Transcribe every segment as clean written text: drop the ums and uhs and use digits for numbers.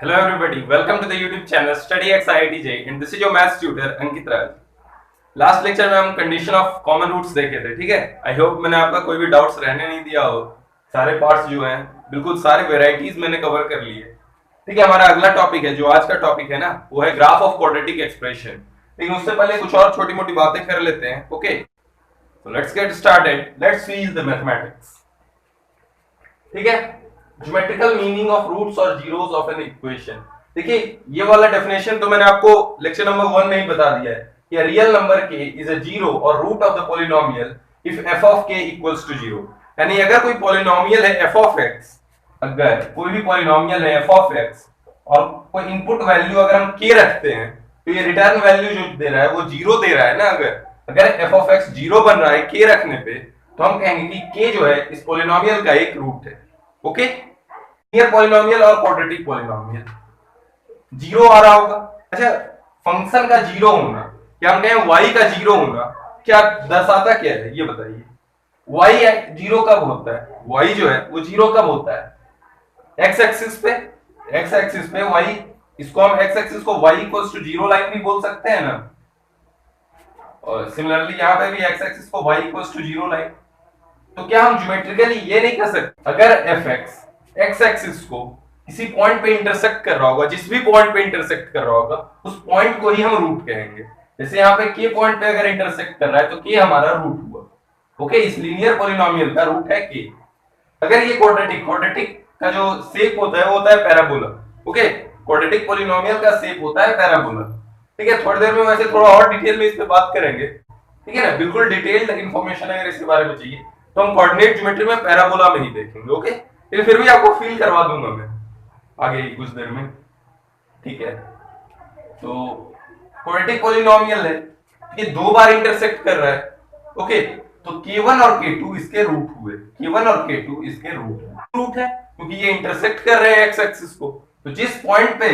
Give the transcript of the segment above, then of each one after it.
Hello everybody, welcome to the YouTube channel StudyX IIT and this is your maths tutor Ankit Raj. Last lecture में हम condition of common roots देखे थे, ठीक है। I hope मैंने आपका कोई भी डाउट्स रहने नहीं दिया हो। सारे पार्ट्स जो हैं बिल्कुल सारे वेराइटीज मैंने कवर कर लिए, ठीक है। हमारा अगला टॉपिक है, जो आज का टॉपिक है ना, वो है ग्राफ ऑफ क्वाड्रेटिक एक्सप्रेशन। लेकिन उससे पहले कुछ और छोटी मोटी बातें कर लेते हैं, okay. So let's get started, let's see the mathematics, ठीक है। ज्योमेट्रिकल मीनिंग ऑफ रूट्स और जीरोस ऑफ एन इक्वेशन। देखिए ये वाला डेफिनेशन तो मैंने आपको लेक्चर नंबर 1 में ही बता दिया है कि real number k is a zero और root of the polynomial if f of k equals to 0। यानी अगर कोई पॉलिनोमियल है f ऑफ x, अगर कोई भी पॉलिनोमियल है f ऑफ x और कोई इनपुट वैल्यू अगर हम k रखते हैं तो ये रिटर्न वैल्यू जो दे रहा है वो 0 दे रहा है ना। अगर f ऑफ x 0 बन रहा है k रखने पे, तो हम कहेंगे कि k जो है इस पॉलिनोमियल का एक रूट है, ओके। लीनियर पॉलिनोमियल और क्वाड्रेटिक पॉलिनोमियल जीरो आ रहा होगा। अच्छा, फंक्शन का जीरो होना, क्या हम कहें y का जीरो होना, क्या दर्शाता क्या है ये बताइए। y जीरो कब होता है, y जो है वो जीरो कब होता है, x एक्सिस पे y, इसको हम x एक्सिस को y इक्वल्स टू 0 लाइन भी बोल सकते हैं ना। और सिमिलरली यहां पे भी x एक्सिस को y इक्वल्स टू 0 लाइन। तो क्या हम ज्योमेट्रिकली ये नहीं कर सकते, अगर fx x एक्सिस को किसी पॉइंट पे इंटरसेक्ट कर रहा होगा, जिस भी पॉइंट पे इंटरसेक्ट कर रहा होगा उस पॉइंट को ही हम रूट कहेंगे। जैसे यहाँ पे k पॉइंट पे अगर इंटरसेक्ट कर रहा है तो k हमारा रूट हुआ, ओके। इस लीनियर पॉलिनोमियल का रूट है k। अगर ये क्वाड्रेटिक का जो शेप होता है वो होता है पैराबोला, ओके। क्वाड्रेटिक पॉलिनोमियल का शेप होता है पैराबोला, ठीक है। थोड़ी देर में वैसे थोड़ा और डिटेल में इस पे बात करेंगे, ठीक है ना। बिल्कुल डिटेल्ड इंफॉर्मेशन अगर इसके बारे में चाहिए तो हम कोऑर्डिनेट ज्योमेट्री में पैराबोला में ही देखेंगे, ओके। लेकिन फिर भी आपको फील करवा दूंगा मैं आगे कुछ देर में, ठीक है। तो क्वाड्रेटिक पॉलिनोमियल है, ये दो बार इंटरसेक्ट कर रहा है, ओके। तो k1 और k2 इसके रूट हुए, k1 और k2 इसके रूट है क्योंकि ये इंटरसेक्ट कर रहे हैं x एक्सिस को। तो जिस पॉइंट पे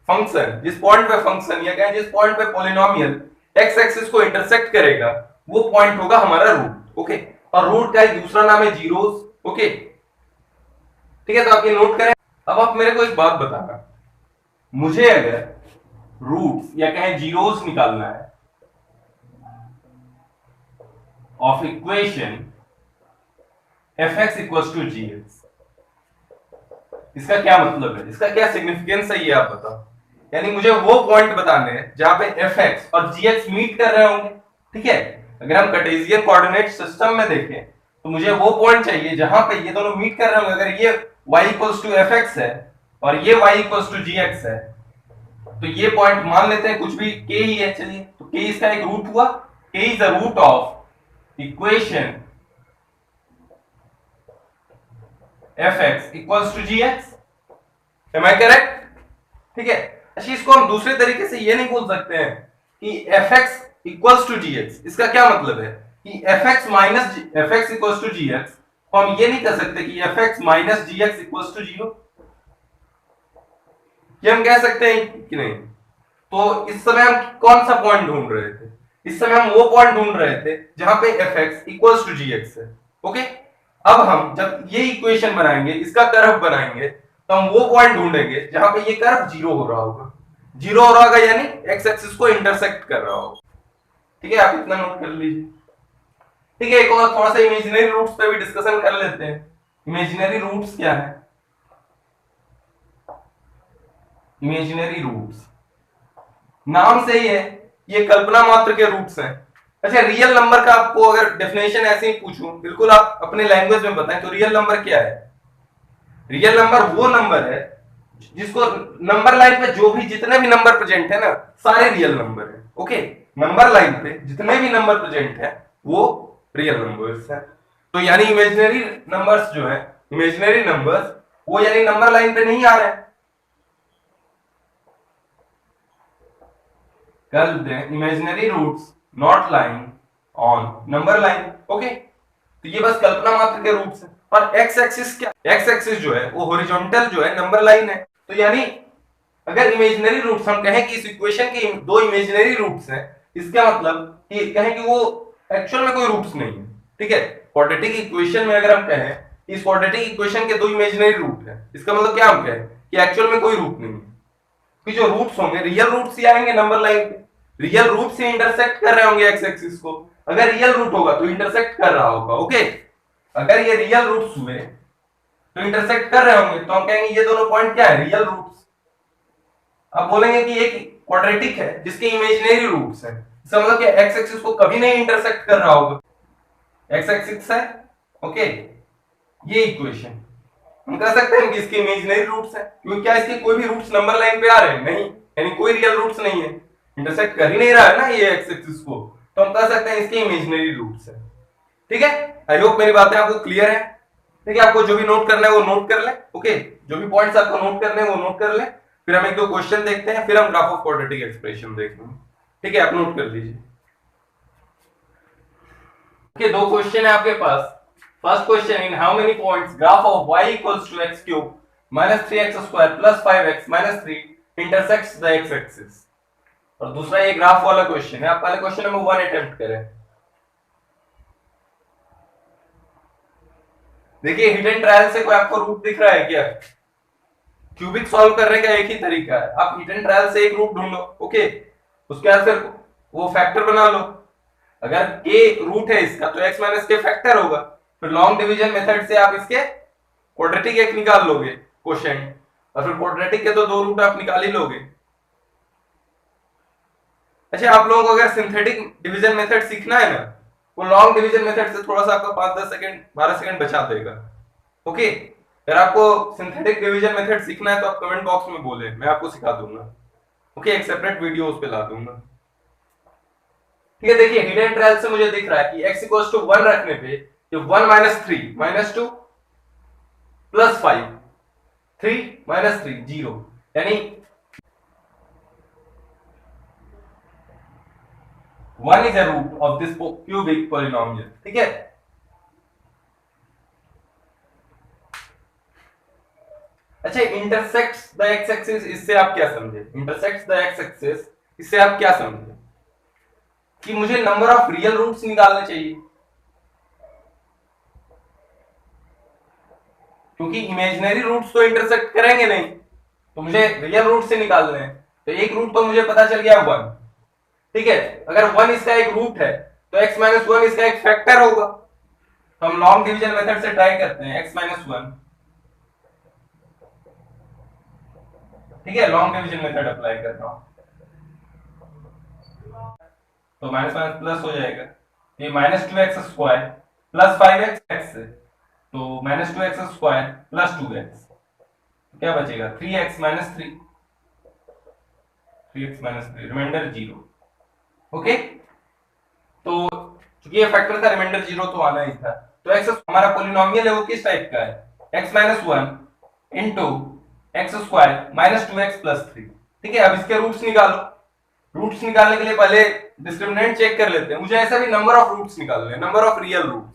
फंक्शन या कहें जिस पॉइंट पे पॉलिनोमियल x एक्सिस को इंटरसेक्ट करेगा वो पॉइंट होगा हमारा रूट, ओके। और रूट का एक दूसरा नाम है जीरोस, ओके, ठीक है। तो आप ये नोट करें। अब आप मेरे को एक बात बताना, मुझे अगर रूट्स या कहें जीरोस निकालना है of equation fx equals to gx, इसका क्या मतलब है, इसका क्या सिग्निफिकेंस है ये आप बताओ। यानी मुझे वो पॉइंट बताने हैं जहां पे fx और gx मीट कर रहे होंगे, ठीक है। अगर हम कार्टेशियन कोऑर्डिनेट सिस्टम में देखें तो मुझे वो पॉइंट चाहिए जहां पे ये दोनों मीट कर रहे होंगे। अगर ये y इक्वल्स टू fx है और ये y इक्वल्स टू gx है, तो ये पॉइंट मान लेते हैं कुछ भी k ही है, चलिए। तो k इसका एक रूट हुआ, k is the root of equation fx equals to gx। Am I correct, ठीक है। अच्छा, इसको हम दूसरे तरीके से ये नहीं बोल सकते हैं कि fx इक्वल्स टू gx। इसका क्या मतलब है कि fx minus fx equals to gx, तो हम ये नहीं कर सकते कि fx minus gx equals to 0, ये हम कह सकते हैं कि नहीं। तो इस समय हम कौन सा पॉइंट ढूंढ रहे थे, इस समय हम वो पॉइंट ढूंढ रहे थे जहां पे fx इक्वल्स टू gx है, ओके। अब हम जब ये इक्वेशन बनाएंगे, इसका कर्व बनाएंगे, तो हम वो पॉइंट ढूंढेंगे जहां पे ये कर्व जीरो हो रहा होगा, यानी x एक्सिस को इंटरसेक्ट कर रहा होगा, ठीक है। आप इतना नोट कर लीजिए, ठीक है। एक और थोड़ा सा इमेजिनरी रूट्स पे भी डिस्कशन कर लेते हैं। इमेजिनरी रूट्स क्या है, इमेजिनरी रूट्स नाम से ही है, ये कल्पना मात्र के रूट्स हैं। अच्छा, रियल नंबर का आपको अगर डेफिनेशन ऐसे ही पूछूं, बिल्कुल आप अपने लैंग्वेज में बताएं, तो रियल नंबर क्या है। रियल नंबर वो नंबर है जिसको नंबर लाइन पे जो भी जितने भी नंबर प्रेजेंट है ना, सारे रियल नंबर है, ओके। नंबर लाइन पे जितने भी नंबर प्रेजेंट है वो रियल नंबर्स है। तो यानी इमेजिनरी नंबर्स जो है, इमेजिनरी नंबर्स वो यानी नंबर लाइन पे नहीं आ रहे हैं। कर दें imaginary roots not lying on number line, okay. तो ये बस कल्पना मात्र के रूट्स हैं। और एक्स एक्सिस क्या, एक्स एक्सिस जो है वो हॉरिजॉन्टल जो है नंबर लाइन है। तो यानी अगर इमेजिनरी रूट्स हम कहें कि इस इक्वेशन के दो इमेजिनरी रूट्स हैं, इसका मतलब कि कहें कि वो एक्चुअल में कोई रूट्स नहीं है, ठीक है। क्वाड्रेटिक इक्वेशन में अगर हम कहें इस क्वाड्रेटिक इक्वेशन के दो इमेजिनरी रूट है, इसका मतलब क्या हम कहें कि एक्चुअल में कोई रूट नहीं है, कि जो रूट्स होंगे रियल रूट्स ही आएंगे नंबर लाइन पे, रियल रूट से इंटरसेक्ट कर रहे होंगे एक्स एक्सिस को। अगर रियल रूट होगा तो इंटरसेक्ट कर रहा होगा, ओके। अगर ये रियल रूट्स हुए तो इंटरसेक्ट कर रहे होंगे, तो हम कहेंगे ये दोनों पॉइंट क्या है, रियल रूट्स। अब बोलेंगे कि एक क्वाड्रेटिक है जिसके इमेजिनरी रूट्स है, इसका मतलब कि एक्स एक्सिस को कभी नहीं इंटरसेक्ट कर रहा होगा, एक्स एक्सिस है, ओके। ये इक्वेशन हम कह सकते हैं कि इसके इमेजिनरी रूट्स है, क्योंकि क्या इसके कोई भी रूट्स नंबर लाइन पे आ रहे हैं, नहीं, यानी कोई रियल रूट्स नहीं है, इंटरसेक्ट कर ही नहीं रहा है ना ये एक्स एक्सिस को, तो हम कह सकते हैं इसके इमेजिनरी रूट्स है। ठीक है, आई होप मेरी बातें आपको क्लियर है। ठीक है, आपको जो भी नोट करना है वो नोट कर ले, ओके। जो भी पॉइंट्स आपको नोट करने हैं वो नोट कर ले, फिर हम एक दो क्वेश्चन देखते हैं, फिर हम ग्राफ ऑफ क्वाड्रेटिक एक्सप्रेशन देखेंगे। ठीक है, आप नोट कर लीजिए। ओके, दो क्वेश्चन है आपके पास। First question, in how many points graph of y equals to x cube minus 3x square plus 5x minus 3 intersects the x axis. और दूसरा ये ग्राफ वाला क्वेश्चन है, आप पहले क्वेश्चन नंबर 1 अटेम्प्ट करें। देखिए, हिडन ट्रायल से कोई आपको रूट दिख रहा है क्या? क्यूबिक सॉल्व करने का एक ही तरीका है, आप हिडन ट्रायल से एक रूट ढूंढो, ओके, उसके बाद फिर वो फैक्टर बना लो। अगर k रूट है इसका तो x माइनस k फैक्टर होगा, फिर लॉन्ग डिवीजन मेथड से आप इसके क्वाड्रेटिक एक निकाल लोगे क्वोशिएंट, और फिर क्वाड्रेटिक के तो दो रूट आप निकाल ही लोगे। अच्छा, आप लोगों को अगर सिंथेटिक डिवीजन मेथड सीखना है ना, वो लॉन्ग डिवीजन मेथड से थोड़ा सा आपका 5-10 सेकंड 12 सेकंड बचा देगा, ओके। अगर आपको सिंथेटिक डिवीजन मेथड सीखना है तो आप कमेंट बॉक्स में बोले, मैं आपको सिखा दूंगा, ओके, एक सेपरेट वीडियो उस पे ला दूंगा। ठीक है, देखिए हिडन ट्रायल से मुझे दिख रहा है कि x इक्वल्स टू 1 रखने पे ये 1 माइनस 3 माइनस 2 प्लस 5 3 माइनस 3 0, यानी 1 is a root of this cubic polynomial। ठीक है, अच्छा, इंटरसेक्ट्स द एक्स एक्सिस, इससे आप क्या समझे? इंटरसेक्ट्स द एक्स एक्सिस, इससे आप क्या समझे? कि मुझे नंबर ऑफ रियल रूट्स निकालने चाहिए, क्योंकि इमेजिनरी रूट्स तो इंटरसेक्ट करेंगे नहीं, तो मुझे रियल रूट से निकालने हैं। तो एक रूट तो मुझे पता चल गया 1, ठीक है। अगर 1 इसका एक रूट है तो x माइनस 1 इसका एक फैक्टर होगा, तो हम लॉन्ग डिवीजन मेथड से ट्राई करते हैं x माइनस 1, ठीक है, लॉन्ग डिवीजन मेथड अप्लाई कर रहा हूं, तो माइनस माइनस प्लस हो जाएगा, ये minus 2x square plus 5x से, तो minus 2x square plus 2x, क्या बचेगा 3x minus 3, 3x minus 3, reminder 0, okay. तो चूंकि ये फैक्टर था, रिमाइंडर 0 तो आना ही था। तो x हमारा पॉलिनोमियल है वो किस टाइप का है, x minus 1 into x square minus 2x plus 3, ठीक है। अब इसके रूट्स निकालो, रूट्स निकालने के लिए पहले डिस्क्रिमिनेंट चेक कर लेते हैं। मुझे ऐसा भी नंबर ऑफ रूट्स निकालने हैं, नंबर ऑफ रियल रूट्स,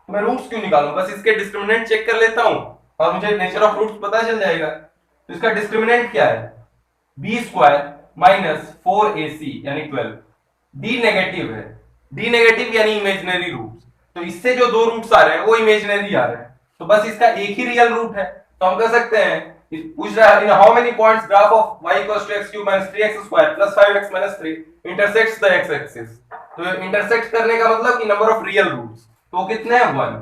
तो मैं रूट्स क्यों निकालूं, बस इसके डिस्क्रिमिनेंट चेक कर लेता हूं और मुझे नेचर ऑफ रूट्स पता चल जाएगा। तो इसका डिस्क्रिमिनेंट क्या है, बी स्क्वायर माइनस 4ac यानी 12, डी नेगेटिव है, डी नेगेटिव यानी इमेजिनरी रूट्स, तो इससे जो दो रूट्स आ रहे हैं वो इमेजिनरी आ रहे हैं, तो बस इसका एक ही रियल रूट है। तो हम कह सकते हैं, पूछ रहा है in how many points graph of y equals to x cube minus 3x square plus 5x minus 3 intersects the x axis. तो इंटरसेक्ट करने का मतलब कि नंबर ऑफ रियल रूट्स, तो कितने हैं 1,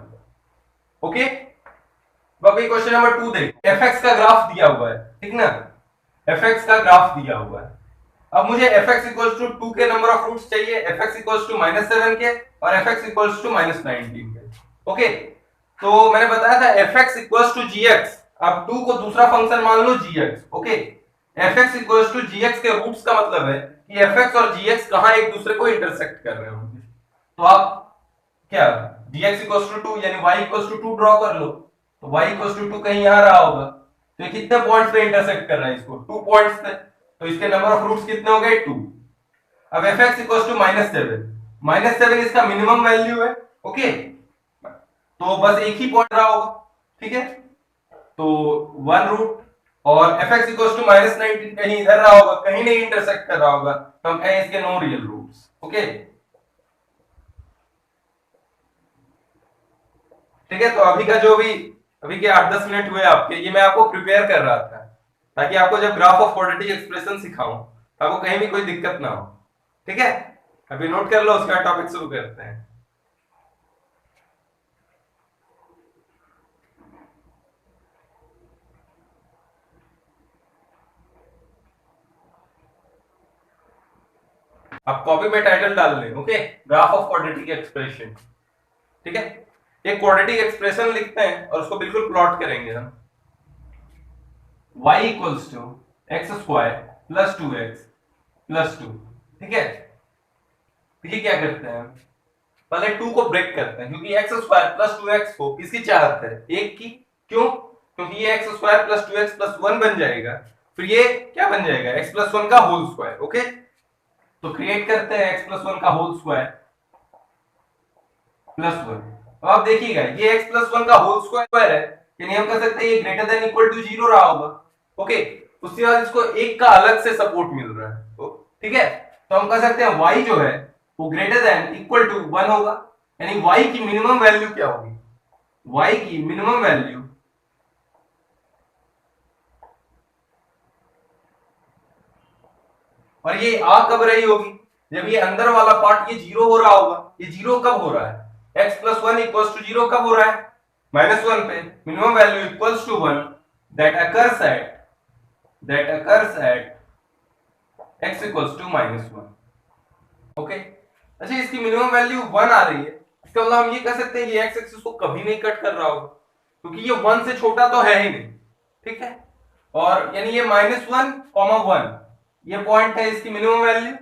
ओके। अभी क्वेश्चन नंबर 2 देख, fx का ग्राफ दिया हुआ है, ठीक ना, fx का ग्राफ दिया हुआ है। अब मुझे fx इक्वल्स टू 2 के नंबर ऑफ रूट्स चाहिए, fx इक्वल्स टू -7 के और fx इक्वल्स टू -19 के, ओके। तो मैंने बताया था fx इक्वल्स टू gx, अब 2 को दूसरा फंक्शन मान लो gx, okay. fx equals to gx के रूट्स का मतलब है कि fx और gx कहां एक दूसरे को इंटरसेक्ट कर रहे होंगे, तो आप क्या dx इक्वल्स टू 2 यानी y इक्वल्स टू 2 ड्रॉ कर लो, तो y इक्वल्स टू 2 कहीं यहां रहा होगा, तो ये कितने पॉइंट्स पे इंटरसेक्ट कर रहा है इसको, 2 पॉइंट्स पे, तो इसके नंबर ऑफ रूट्स कितने हो गए 2। अब fx इक्वल्स टू -7 इसका मिनिमम वैल्यू है, ओके, तो बस एक ही पॉइंट रहा होगा, ठीक है। तो 1 रूट और fx इक्वल्स टू -19 कहीं इधर रहा होगा, कहीं नहीं इंटरसेक्ट कर रहा होगा, तो हम कहें इसके नो रियल रूट्स, ओके, ठीक है। तो अभी का जो भी अभी के 8-10 मिनट हुए आपके, ये मैं आपको प्रिपेयर कर रहा था ताकि आपको जब ग्राफ ऑफ क्वाड्रेटिक एक्सप्रेशन सिखाऊं तो आपको कहीं भी कोई दिक्कत ना हो। ठीक है, अभी नोट कर लो, उसके बाद टॉपिक शुरू करते हैं। आप कॉपी में टाइटल डाल लें, okay, graph of quadratic expression. ठीक है, एक क्वाड्रेटिक एक्सप्रेशन लिखते हैं और उसको बिल्कुल प्लॉट करेंगे हम। y equals to x square plus 2x plus 2। ठीक है, देखिए क्या करते हैं हम, पहले 2 को ब्रेक करते हैं क्योंकि एक्स स्क्वायर प्लस 2x को किसकी चाहत है, एक की। क्यों? क्योंकि ये x square plus 2x plus 1 बन जाएगा, फिर ये क्या बन जाएगा, x प्लस 1 का होल स्क्वायर। ओके, तो क्रिएट करते हैं x प्लस 1 का होल स्क्वायर प्लस 1। अब आप देखिएगा ये x प्लस 1 का होल स्क्वायर है, यानी हम कह सकते हैं ये ग्रेटर देन इक्वल टू 0 रहा होगा। ओके, उसके बाद इसको एक का अलग से सपोर्ट मिल रहा है। ठीक है, तो हम कह सकते हैं y जो है वो ग्रेटर देन इक्वल टू 1 होगा, यानी y की मिनिमम वैल्यू क्या होगी, y की मिनिमम वैल्यू और ये आ कब रही होगी, जब ये अंदर वाला पार्ट ये 0 हो रहा होगा। ये 0 कब हो रहा है, x प्लस 1 इक्वल्स टू 0 कब हो रहा है, -1 पे minimum value equals to 1 that occurs at x equals to -1। Okay, अच्छा इसकी मिनिमम वैल्यू 1 आ रही है, इसका मतलब हम ये कह सकते हैं ये x एक्सिस को कभी नहीं कट कर रहा होगा क्योंकि ये 1 से छोटा तो है ही नहीं। ठीक है, और यानी ये -1, 1 ये पॉइंट है इसकी मिनिमम वैल्यू,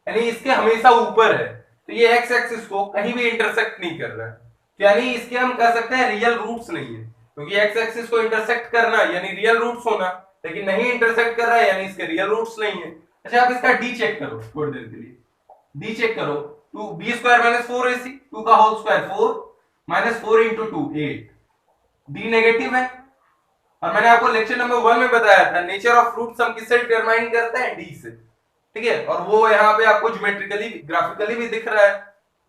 यानी इसके हमेशा ऊपर है, तो ये x एक्सिस को कहीं भी इंटरसेक्ट नहीं कर रहा है, तो यानी इसके हम कह सकते हैं रियल रूट्स नहीं है, क्योंकि x एक्सिस को इंटरसेक्ट करना यानी रियल रूट्स होना, लेकिन नहीं इंटरसेक्ट कर रहा है यानी इसके रियल रूट्स नहीं है। अच्छा आप इसका d चेक करो थोड़ी देर के लिए, d चेक करो, 2b स्क्वायर माइनस 4ac, 2 का whole square 4 minus 4 into 2 8, d negative है। और मैंने आपको लेक्चर नंबर 1 में बताया था नेचर ऑफ फ्रूट्स हम किससे डिटरमाइन करते हैं, डी से। ठीक है, और वो यहाँ पे आपको ज्योमेट्रिकली ग्राफिकली भी दिख रहा है।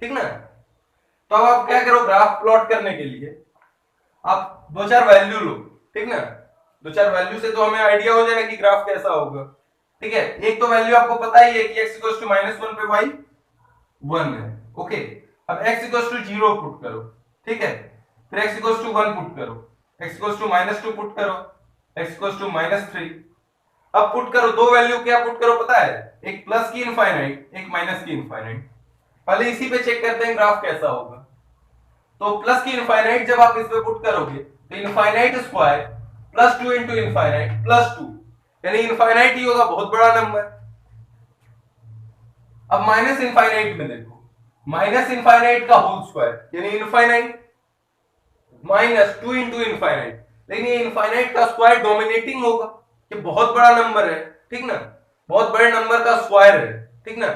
ठीक ना, तो अब आप क्या करो, ग्राफ प्लॉट करने के लिए आप 2-4 वैल्यू लो। ठीक ना, 2-4 वैल्यू से तो हमें आइडिया हो जाएगा कि ग्राफ कैसा होगा। ठीक है, एक तो वैल्यू आपको पता ही है कि x इक्वल्स टू -1 पे y 1 है। ओके, अब x इक्वल्स टू 0 पुट करो। ठीक है, फिर x इक्वल्स टू 1 पुट करो, x इक्वल्स टू -2 पुट करो, x इक्वल्स टू -3। अब पुट करो दो वैल्यू, क्या पुट करो पता है, एक प्लस की इनफाइनाइट, एक माइनस की इनफाइनाइट। पहले इसी पे चेक करते हैं ग्राफ कैसा होगा। तो प्लस की इनफाइनाइट जब आप इस पे पुट करोगे तो infinite square plus 2 into infinite plus 2, यानी इनफाइनाइट ही होगा, बहुत बड़ा नंबर। अब माइनस इनफाइनाइट में देखो, माइनस इनफाइनाइट का होल स्क्वायर यानी इनफाइनाइट माइनस 2 इंटू इनफाइनाइट, लेकिन ये इनफाइनाइट का स्क्वायर डोमिनेटिंग होगा, ये बहुत बड़ा नंबर है। ठीक ना, बहुत बड़े नंबर का स्क्वायर है। ठीक ना,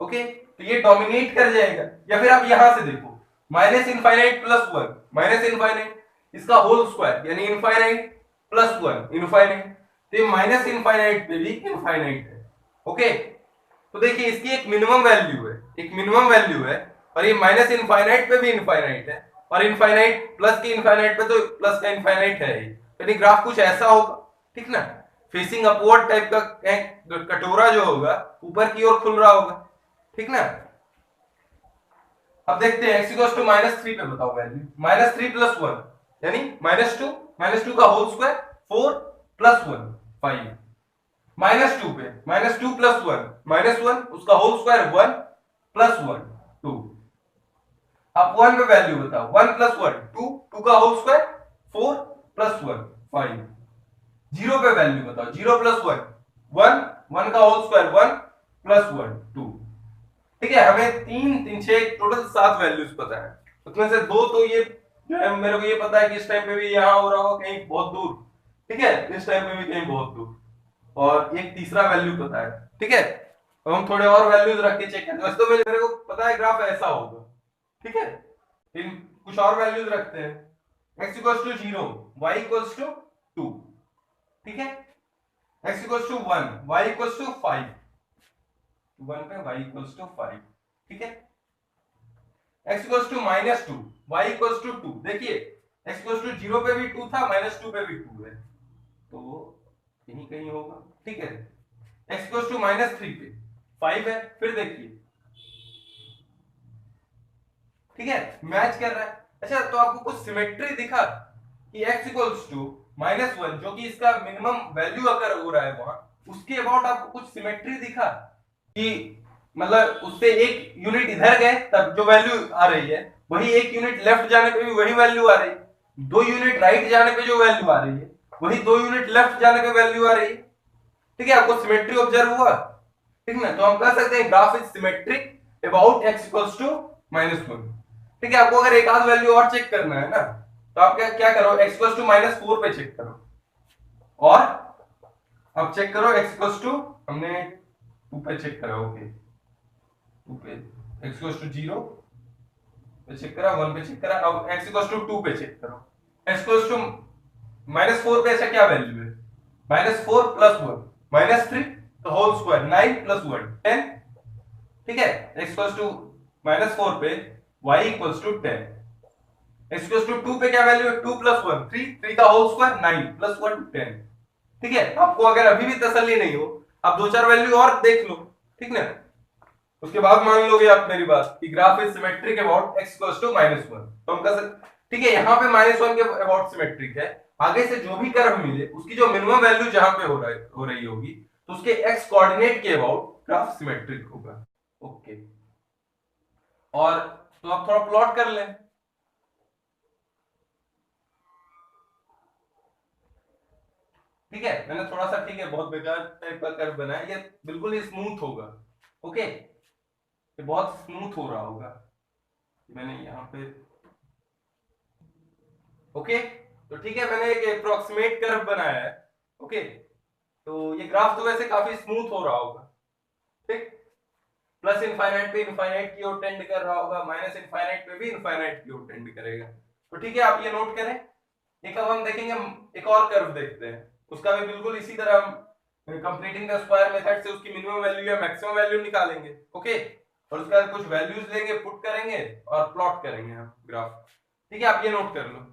ओके, तो ये डोमिनेट कर जाएगा। या फिर आप यहां से देखो, minus infinite plus 1, minus infinite इसका होल स्क्वायर यानी इनफाइनाइट प्लस 1 इनफाइनाइट, तो ये माइनस इनफाइनाइट पे भी इनफाइनाइट है। ओके, तो देखिए इसकी एक मिनिमम वैल्यू है, एक मिनिमम वैल्यू है, और ये माइनस इनफाइनाइट पे भी इनफाइनाइट है, और इनफाइनाइट प्लस की इनफाइनाइट पे तो प्लस का इनफाइनाइट है ही, यानी ग्राफ कुछ ऐसा होगा। ठीक ना, फेसिंग अपवर्ड टाइप का कटोरा जो होगा ऊपर की ओर खुल रहा होगा। ठीक ना, अब देखते हैं x इक्वल्स टू -3 पे बताओ वैल्यू, -3 प्लस 1 यानी -2 का होल स्क्वायर 4 प्लस 1 5, -2 पे -2 प्लस 1 -1 उसका होल स्क्वायर 1 प्लस 1 2। अब 1 पे वैल्यू बताओ, 1 प्लस 1 2, 2 का होल स्क्वायर 4 प्लस 1 5। 0 पे वैल्यू बताओ, 0 प्लस 1 1, 1 का होल स्क्वायर 1 प्लस 1 2। ठीक है, हमें 3 3 6 टोटल 7 वैल्यूज पता है, उसमें से दो तो ये जो है मेरे को ये पता है कि इस टाइम पे भी यहाँ हो रहा होगा कहीं बहुत दूर। ठीक है, इस टाइम पे भी कहीं बहुत दूर, और एक तीसरा वैल्यू पता है। ठीक है, तो हम थोड़े और वैल्यूज रख के चेक करते हैं। वैसे तो मेरे को पता है ग्राफ ऐसा होगा। ठीक है, इन कुछ और वैल्यूज रखते हैं, x equals to 0 y equals to 2। ठीक है, x equals to 1 y equals to 5, 1 पे y इक्वल्स टू 5। ठीक है, x equals to -2 y equals to 2। देखिए x इक्वल्स टू 0 पे भी 2 था, -2 पे भी 2 है, तो यहीं कहीं होगा, ठीक है। x इक्वल्स टू -3 पे 5 है, फिर देखिए, ठीक है, मैच कर रहा है। अच्छा, तो आपको कुछ सिमेट्री दिखा कि x इक्वल्स टू -1, जो कि इसका मिनिमम वैल्यू अगर हो रहा है वहां, उसके अबाउट आपको कुछ सिमेट्री दिखा कि मतलब उससे एक यूनिट इधर गए तब जो वैल्यू आ रही है, वही एक यूनिट लेफ्ट जाने पे भी वही वैल्यू आ रही है, 2 यूनिट राइट जाने पे जो वैल्यू आ रही है, वही 2 यूनिट लेफ्ट जाने पे वैल्यू आ रही है, ठीक है। आपको सिमेट्री ऑब्जर्व हुआ, ठीक ना। तो हम कह सकते हैं graph is symmetric about x equals to -1, ठीक है। आपको अगर एक आध वैल्यू और चेक करना है ना, तो आप क्या क्या करो, x इक्वल्स टू -4 पे चेक करो, और अब चेक करो x इक्वल्स टू, हमने 2 पे चेक करा, ओके 2 पे, x इक्वल्स टू 0 पे चेक करा, 1 पे चेक करा, अब x इक्वल्स टू 2 पे चेक करो, x इक्वल्स टू -4 पे ऐसा क्या वैल्यू है, -4 + 1 -3 तो होल स्क्वायर, 9 + 1 10, ठीक है। x इक्वल्स टू -4 पे y equals to 10, x equals to 2 पे क्या वैल्यू है, 2 + 1 3, 3 का होल स्क्वायर 9 + 1 10, ठीक है। आपको अगर अभी भी तसल्ली नहीं हो, आप 2-4 वैल्यू और देख लो, ठीक ना, उसके बाद मान लोगे आप मेरी बात कि graph is symmetric about x equals to -1, तो हम कह सकते, ठीक है, यहां पे -1 के अबाउट सिमेट्रिक है। आगे से जो भी कर्व मिले उसकी जो मिनिमम वैल्यू जहां पे हो रही होगी, तो उसके x कोऑर्डिनेट के अबाउट ग्राफ सिमेट्रिक होगा, ओके। और तो आप थोड़ा प्लॉट कर लें, ठीक है। मैंने थोड़ा सा, ठीक है, बहुत बेकार टाइप का कर्व बनाया, ये बिल्कुल ही स्मूथ होगा, ओके, ये बहुत स्मूथ हो रहा होगा, मैंने यहाँ पे, ओके। तो ठीक है, मैंने एक अप्रोक्सीमेट कर्व बनाया है, ओके। तो ये ग्राफ तो वैसे काफी स्मूथ हो रहा होगा, ठीक, प्लस इनफाइनाइट पे इनफाइनाइट की ओर टेंड कर रहा होगा, माइनस इनफाइनाइट पे भी इनफाइनाइट की ओर टेंड करेगा, तो ठीक है, आप ये नोट करें। एक अब हम देखेंगे, एक और कर्व देखते हैं, उसका भी बिल्कुल इसी तरह हम कंप्लीटिंग द स्क्वायर मेथड से उसकी मिनिमम वैल्यू या मैक्सिमम वैल्यू निकालेंगे, ओके। और उसके बाद कुछ वैल्यूज लेंगे, पुट करेंगे और प्लॉट करेंगे हम ग्राफ, ठीक है। आप ये नोट कर लो,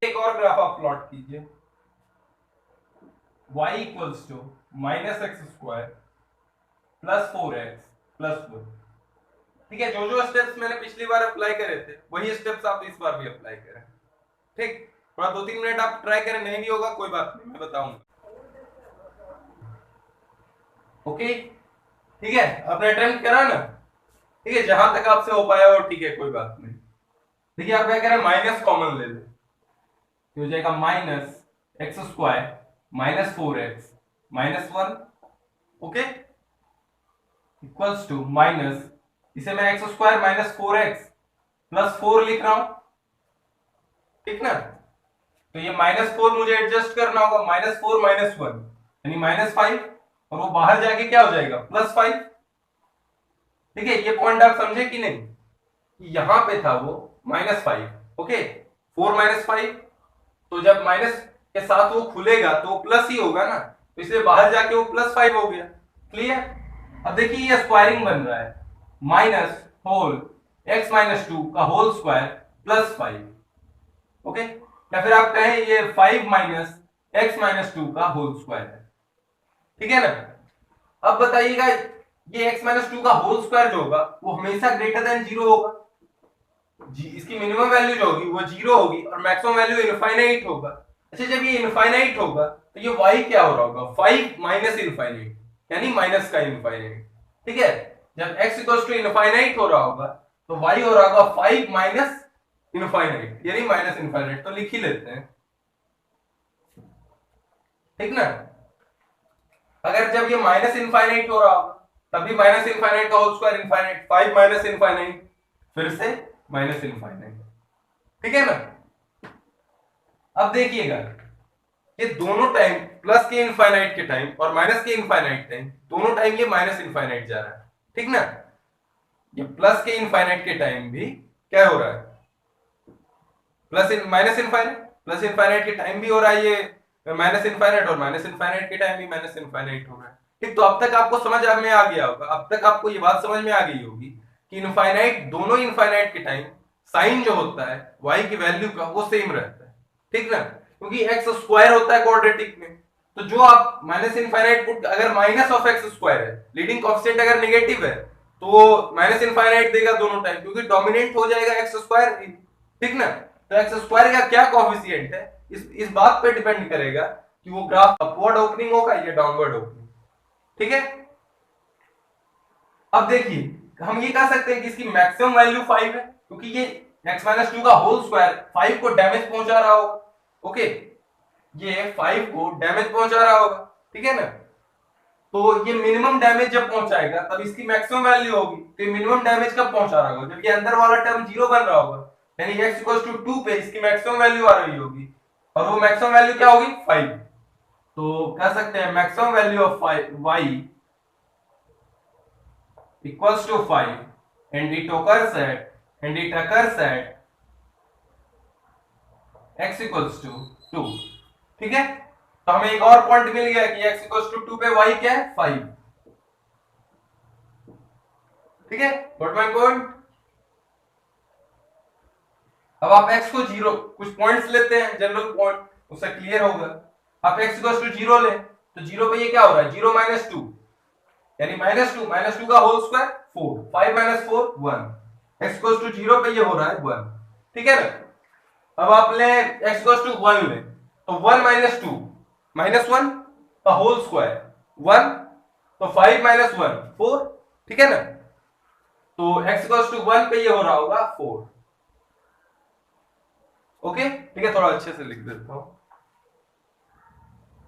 एक और ग्राफ आप प्लॉट कीजिए, y equals to -x² + 4x + 1, ठीक है। जो जो स्टेप्स मैंने पिछली बार अप्लाई करे थे, वही स्टेप्स आप इस बार भी अप्लाई करें, ठीक। थोड़ा 2-3 मिनट आप ट्राई करें, नहीं भी होगा कोई बात नहीं, मैं बताऊंगा, ओके, ठीक है। आपने अटेम्प्ट करा ना, ठीक है, जहां तक आपसे हो पाया हो, ठीक है, कोई बात नहीं। देखिए, आप क्या करें, माइनस कॉमन ले ले, तो हो जाएगा -x² -4x -1, okay, equals to minus, इसे मैं x² -4x + 4 लिख रहा हूं, ठीक ना। तो ये -4 मुझे एडजस्ट करना होगा, -4 -1 यानी -5, और वो बाहर जाके क्या हो जाएगा, +5, ठीक है। ये पॉइंट आप समझे कि नहीं, यहां पे था वो -5, ओके, 4 -5, तो जब माइनस के साथ वो खुलेगा तो वो प्लस ही होगा ना, तो इसलिए बाहर जाके वो +5 हो गया, क्लियर। अब देखिए, ये स्क्वायरिंग बन रहा है, माइनस होल x - 2 का होल स्क्वायर +5, ओके, या फिर आप कहें ये 5 - x - 2 का होल स्क्वायर है, ठीक है ना। अब बताइएगा, ये x - 2 का होल स्क्वायर जो होगा वो हमेशा ग्रेटर देन 0 होगा, इसकी मिनिमम वैल्यू जो होगी वो 0 होगी और मैक्सिमम वैल्यू इनफाइनाइट होगा। अच्छा, जब ये इनफाइनाइट होगा तो ये y क्या हो रहा होगा, 5 - इनफाइनाइट यानी माइनस का इनफाइनाइट, ठीक है। जब x = इनफाइनाइट हो रहा होगा तो y हो रहा होगा 5 - इनफाइनाइट यानी माइनस इनफाइनाइट, तो लिख ही लेते हैं, ठीक ना। अगर जब ये माइनस इनफाइनाइट हो रहा होगा तब भी माइनस इनफाइनाइट का होल स्क्वायर इनफाइनाइट, 5 - इनफाइनाइट फिर से माइनस इनफाइनाइट, ठीक है ना। अब देखिएगा, ये दोनों टाइम, प्लस के इनफाइनाइट के टाइम और माइनस के इनफाइनाइट टाइम, दोनों टाइम ये माइनस इनफाइनाइट जा रहा है, ठीक ना। ये प्लस के इनफाइनाइट के टाइम भी क्या हो रहा है, माइनस इनफाइनाइट, प्लस इनफाइनाइट के टाइम भी हो रहा है ये माइनस इनफाइनाइट, और माइनस इनफाइनाइट के टाइम भी माइनस इनफाइनाइट हो रहा है, ठीक। तो अब तक आपको समझ में आ गया होगा, अब तक आपको ये बात समझ में आ गई होगी कि इनफाइनाइट, दोनों इनफाइनाइट के टाइम साइन जो होता है y की वैल्यू का वो सेम रहता है, ठीक ना, क्योंकि x स्क्वायर होता है क्वाड्रेटिक में। तो जो आप माइनस इनफाइनाइट पुट, अगर माइनस ऑफ एक्स स्क्वायर है, लीडिंग कोएफिशिएंट अगर नेगेटिव है तो माइनस इनफाइनाइट देगा दोनों टाइम, क्योंकि डोमिनेंट हो जाएगा एक्स स्क्वायर, ठीक ना। तो एक्स स्क्वायर का क्या कोएफिशिएंट है, इस बात पे डिपेंड करेगा कि वो ग्राफ अपवर्ड ओपनिंग होगा या डाउनवर्ड ओपनिंग, ठीक है। अब देखिए हम ये कह सकते हैं कि इसकी मैक्सिमम वैल्यू 5 है, क्योंकि ये x-2 का होल स्क्वायर 5 को डैमेज पहुंचा रहा होगा, ओके, ये 5 को डैमेज पहुंचा रहा होगा, ठीक है ना। तो ये मिनिमम डैमेज जब पहुंचाएगा तब इसकी मैक्सिमम वैल्यू होगी। तो ये मिनिमम डैमेज कब पहुंचा रहा होगा, जब ये अंदर वाला टर्म 0 बन रहा होगा, यानी x 2 पे इसकी मैक्सिमम वैल्यू आ रही होगी, और वो मैक्सिमम वैल्यू क्या होगी 5। तो कह सकते हैं maximum value of y equals to 5 and it occurs at x equals to 2, ठीक है। तो हमें एक और पॉइंट मिल गया कि x equals to 2 पे y क्या है 5, ठीक है, गॉट माय पॉइंट। अब आप x को 0, कुछ पॉइंट्स लेते हैं जनरल पॉइंट, उससे क्लियर होगा। आप x equals to 0 ले, तो 0 पे ये क्या हो रहा है 0 माइनस 2, यानी माइनस टू का whole square 4, 5 minus 4 1, x goes to 0 पे ये हो रहा है 1, ठीक है ना। अब आप ले x goes to 1 ले, तो 1 माइनस 2 माइनस 1 का होल स्क्वायर 1, तो 5 माइनस 1 4, ठीक है ना। तो x goes to 1 पे ये हो रहा होगा 4, ओके, ठीक है, थोड़ा अच्छे से लिख देता हूं।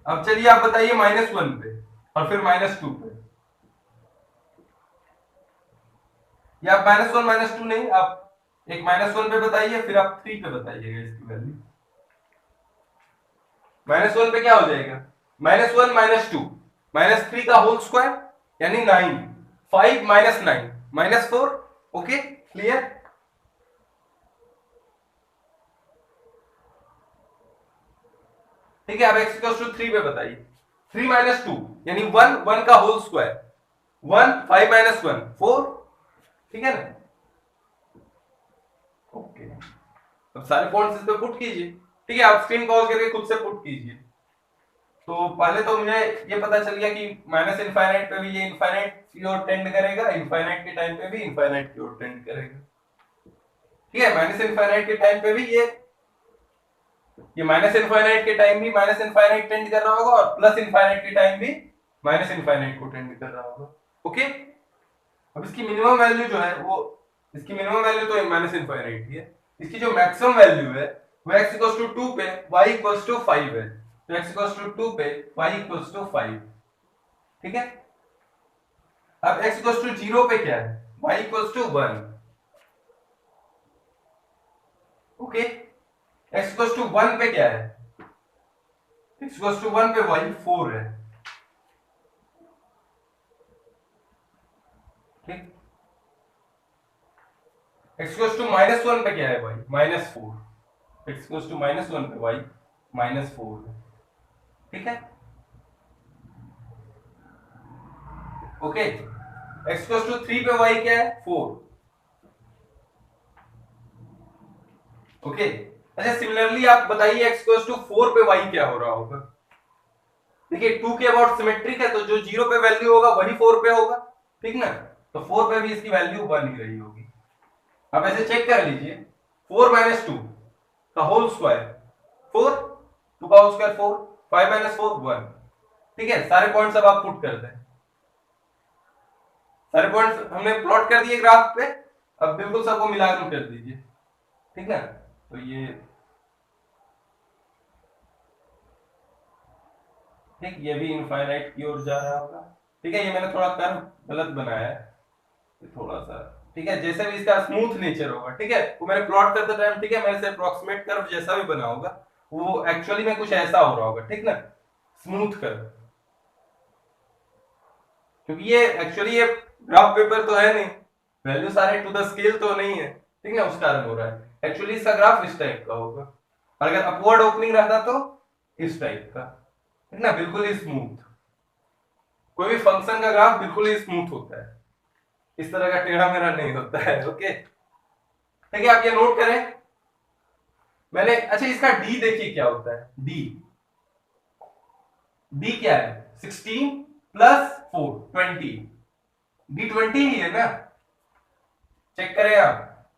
अब चलिए आप बताइए -1 पे और फिर -2 पे, या आप -1 -2 नहीं, आप एक -1 पे बताइए, फिर आप 3 पे बताइएगा इसकी वैल्यू। -1 पे क्या हो जाएगा -1 -2 -3 का होल स्क्वायर यानी 9, 5 -9 -4, ओके क्लियर। ठीक है, अब x 3 पे बताइए, 3 -2 यानी 1, 1 का होल स्क्वायर 1, 5 -1 4, ठीक है ना, ओके। अब सारे पॉइंट्स इस पे पुट कीजिए, ठीक है, आप स्क्रीन पॉज करके खुद से पुट कीजिए। तो पहले तो मुझे ये पता चल गया कि माइनस इनफाइनाइट पे भी ये इनफाइनाइट की ओर टेंड करेगा, इनफाइनाइट के टाइम पे भी इनफाइनाइट की ओर टेंड करेगा, ठीक है। माइनस इनफाइनाइट के टाइम पे भी ये माइनस इनफाइनाइट के टाइम भी माइनस इनफाइनाइट टेंड कर रहा होगा, और प्लस इनफाइनाइट के टाइम भी माइनस इनफाइनाइट को टेंड कर रहा होगा, ओके। अब इसकी मिनिमम वैल्यू जो है वो, इसकी मिनिमम वैल्यू तो माइनस इनफाइनाइट ही है, इसकी जो मैक्सिमम वैल्यू है वो x 2 पे y 5 है, तो x 2 पे y 5, ठीक है। अब x 0 पे क्या है y 1, ओके। x 1 पे क्या है, x 1 पे y 4 है, ठीक। x -1 पे क्या है y -4, x -1 पे y -4 है, ठीक है, ओके। x 3 पे y क्या है 4, ओके। अच्छा सिमिलरली आप बताइए x 4 पे y क्या हो रहा होगा। देखिए 2 के अबाउट सिमेट्रिक है, तो जो 0 पे वैल्यू होगा वही 4 पे होगा, ठीक ना। तो 4 पे भी इसकी वैल्यू 1 ही रही होगी। आप ऐसे चेक कर लीजिए, 4 -2 का होल स्क्वायर 4, 2 का होल स्क्वायर 4, 5 -4 1, ठीक है। सारे पॉइंट्स अब आप पुट कर दें, सारे पॉइंट्स हमने प्लॉट कर दिए ग्राफ पे, अब बिल्कुल सबको मिलाकर कर दीजिए, ठीक है। तो ये ठीक, ये भी इनफाइनाइट की ओर जा रहा होगा, ठीक है। ये मैंने थोड़ा कर्व गलत बनाया है थोड़ा सा, ठीक है, जैसे भी इसका स्मूथ नेचर होगा, ठीक है, वो मैंने प्लॉट करते टाइम, ठीक है, मेरे से अप्रोक्सीमेट कर्व जैसा भी बना होगा वो एक्चुअली में कुछ ऐसा हो रहा होगा, ठीक ना, स्मूथ कर्व, क्योंकि ये एक्चुअली ये ग्राफ पेपर तो है नहीं, वैल्यू सारे टू द स्केल तो नहीं है, ठीक ना, उस कारण हो रहा है। एक्चुअली इसका ग्राफ इस टाइप का होगा, अगर अपवर्ड ओपनिंग रहता तो इस टाइप का, ठीक ना, बिल्कुल ही स्मूथ। कोई भी फंक्शन का ग्राफ बिल्कुल ही स्मूथ होता है, इस तरह का टेढ़ा मेढ़ा नहीं होता है, ओके। ठीक है, आप ये नोट करें। मैंने अच्छा इसका डी देखिए क्या होता है, डी डी क्या है, 16 प्लस 4 20, डी 20 ही है ना, चेक करें आप,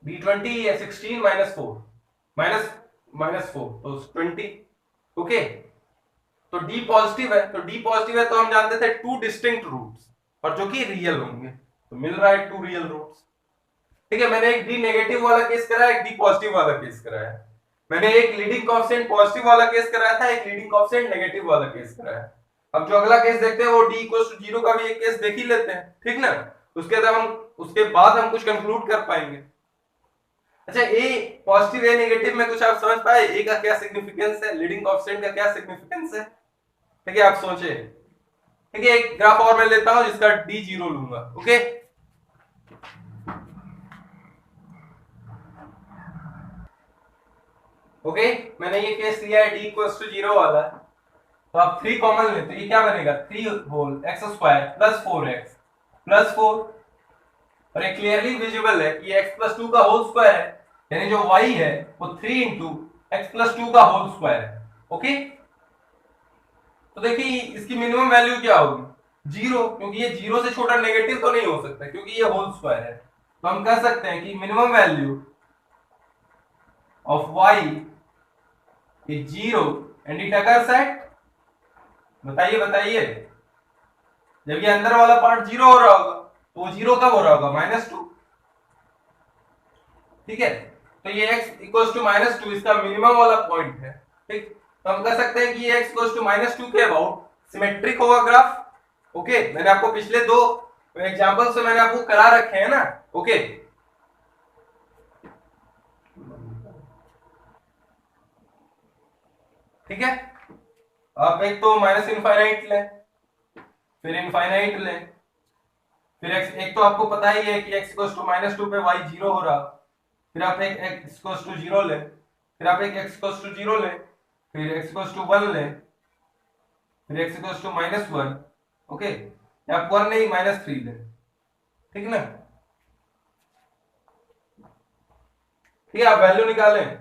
डी 20 ही है, 16 माइनस 4 माइनस माइनस 4 तो 20। ओके, तो डी पॉजिटिव है, तो डी पॉजिटिव है तो हम जानते थे टू डिस्टिंक्ट रूट्स और जो कि रियल होंगे, तो मिल रहा है टू रियल रूट्स। ठीक है, मैंने एक डी नेगेटिव वाला केस कराया, एक डी पॉजिटिव वाला केस कराया। मैंने एक लीडिंग कोएफिशिएंट पॉजिटिव वाला केस कराया था, एक लीडिंग कोएफिशिएंट नेगेटिव वाला केस कराया। अब जो अगला केस देखते हैं वो d इक्वल टू 0 का भी एक केस देख ही लेते हैं, ठीक ना। उसके बाद हम कुछ कंक्लूड कर पाएंगे। अच्छा, ए पॉजिटिव ए नेगेटिव में कुछ आप समझ पाए, ए का क्या सिग्निफिकेंस है, लीडिंग कोएफिशिएंट का क्या सिग्निफिकेंस है? ठीक है, आप सोचे। ठीक है, एक ग्राफ और मैं लेता हूं जिसका डी 0 लूंगा। ओके, ओके, मैंने ये केस लिया है डी इक्वल्स टू 0 वाला। तो आप 3 कॉमन लेते, ये क्या बनेगा, 3 whole x square plus 4x plus 4, और ये क्लियरली विजिबल है कि x प्लस 2 का होल स्क्वायर है, यानी जो y है वो 3 इंटू एक्स प्लस 2 का होल स्क्वायर है। ओके, तो देखिए इसकी मिनिमम वैल्यू क्या होगी, 0, क्योंकि ये 0 से छोटा नेगेटिव तो नहीं हो सकता क्योंकि ये होल स्क्वायर है। तो हम कह सकते हैं कि minimum value of y is 0 and it occurs at, बताइए बताइए, जब ये अंदर वाला पार्ट 0 हो रहा होगा तो वो 0 कब हो रहा होगा, -2। ठीक है, तो ये x इक्वल्स टू -2 इसका मिनिमम वाला पॉइंट है। ठीक, तो हम कह सकते हैं कि ये x इक्वल्स टू -2 के अबाउट सिमेट्रिक होगा ग्राफ। ओके, मैंने आपको पिछले 2 एग्जांपल से मैंने आपको करा रखे हैं ना। ओके, ठीक है, आप एक तो माइनस इनफाइनाइट लें, फिर इनफाइनाइट लें, फिर x, एक तो आपको पता ही है कि x इक्वल्स टू -2 पे y 0 हो रहा, फिर आप एक x इक्वल्स टू 0 लें, फिर आप एक x इक्वल्स टू 0 लें, फिर x इक्वल्स टू 1 लें, फिर x इक्वल्स टू -1। ओके, आप 1 नहीं -3 लें, ठीक ना। ठीक है, आप वैल्यू निकालें।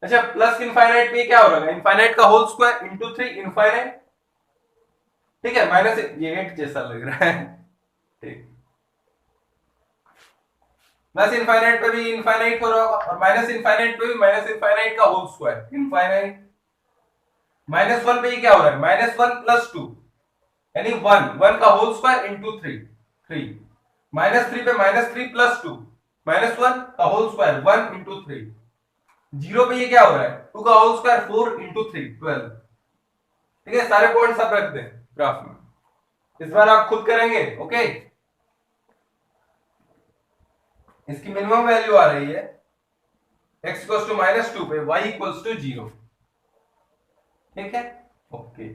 अच्छा, प्लस इनफाइनाइट पे क्या हो रहा है, इनफाइनाइट का होल स्क्वायर इंटू 3 इनफाइनाइट। ठीक है, माइनस ये 8 जैसा लग रहा है। ठीक, प्लस इनफाइनाइट पे भी इनफाइनाइट हो रहा होगा और माइनस इनफाइनाइट पे भी माइनस इनफाइनाइट का होल स्क्वायर इनफाइनाइट। -1 पे ये क्या हो रहा है, -1 प्लस 2 यानी 1 का होल स्क्वायर इंटू 3 3, -3 पे -3 प्लस 2 -1 का होल स्क्वायर 1 इंटू 3, 0 पे ये क्या हो रहा है, 2 का होल स्क्वायर 4 इंटू 3 12। ठीक है, सारे पॉइंट्स आप रख दें ग्राफ में, इस बार आप खुद करेंगे। ओके, इसकी मिनिमम वैल्यू आ रही है x इक्वल्स टू -2 पे y इक्वल्स टू 0। ठीक है, ओके,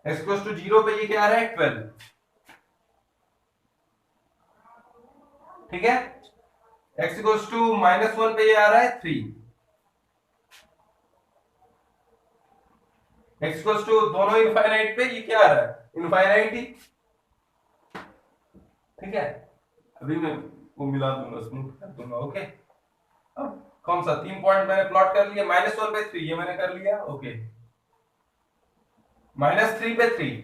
x इक्वल्स टू 0 पे ये क्या आ रहा है, 12। ठीक है, x इक्वल्स टू -1 पे ये आ रहा है 3, x इक्वल्स टू दोनों इनफाइनाइट पे ये क्या आ रहा है, इनफाइनाइट ही। ठीक है, अभी मैं वो मिला दूंगा, स्मूथ कर दूंगा। ओके, अब कौन सा 3 पॉइंट मैंने प्लॉट कर लिया, -1 पे 3 ये मैंने कर लिया। ओके, -3 पे 3,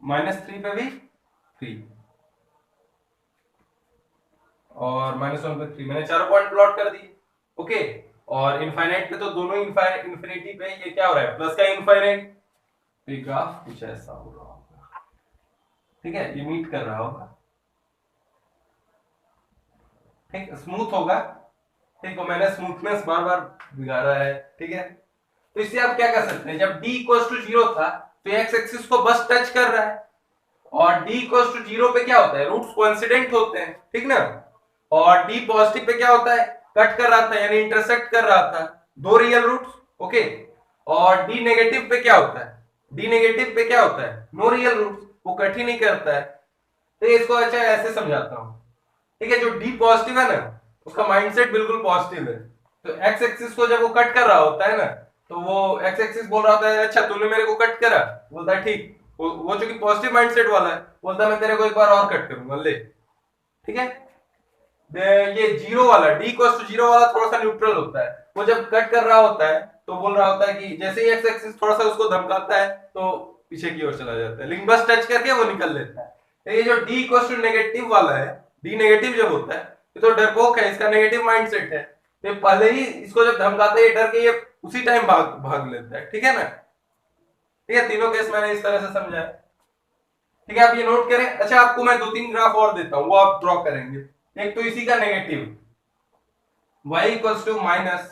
-3 पे भी 3 और -1 पे 3, मैंने चारों पॉइंट प्लॉट कर दिए। ओके, और इनफाइनाइट पे तो दोनों इनफिनिटी पे ये क्या हो रहा है, प्लस का इनफाइनाइट, तो ग्राफ कुछ ऐसा हो रहा होगा। ठीक है, ये मीट कर रहा होगा, ठीक, स्मूथ होगा। ठीक, और मैंने स्मूथनेस बार बार बिगाड़ा है। ठीक है, तो इससे आप क्या कर सकते हैं, जब d इक्वल्स टू 0 था तो x एक्सिस को बस टच कर रहा है, और d इक्वल्स टू 0 पे क्या होता है, रूट्स कोइंसिडेंट होते हैं। ठीक ना, और d पॉजिटिव पे क्या होता है, कट कर रहा था यानी इंटरसेक्ट कर रहा था दो रियल रूट्स। ओके, और d नेगेटिव पे क्या होता है, d नेगेटिव पे क्या होता है, नो रियल रूट्स, वो कट ही नहीं करता है। तो इसको अच्छा ऐसे समझाता हूं। ठीक है, जो d पॉजिटिव है ना उसका माइंडसेट बिल्कुल पॉजिटिव है, तो x एक्सिस को जब वो कट कर रहा होता है ना तो वो x एक्सिस बोल रहा होता है अच्छा तूने मेरे को कट करा, बोलता है ठीक, वो चूंकि पॉजिटिव माइंडसेट वाला है बोलता है मैं तेरे को एक बार और कट करूंगा, ले। ठीक है। ये जीरो वाला डी इक्वल्स टू जीरो वाला थोड़ा सा न्यूट्रल होता है, वो जब कट कर रहा होता है तो बोल रहा होता है कि जैसे ही एक्स एक्सिस थोड़ा सा उसको धमकाता है तो पीछे की ओर चला जाता है, लेकिन बस टच करके वो निकल लेता है। तो ये जो डी इक्वल्स टू नेगेटिव वाला है, डी नेगेटिव जब होता है ये तो डरपोक है, इसका नेगेटिव माइंडसेट है, तो पहले ही इसको जब धमकाता है ये डर के ये उसी टाइम भाग भाग लेता है। ठीक है ना, ठीक है, तीनों केस मैंने इस तरह से समझाया। ठीक है, आप ये नोट करें। अच्छा, आपको मैं 2-3 ग्राफ और देता हूं, वो आप ड्रॉ करेंगे। एक तो इसी का negative y equals to minus,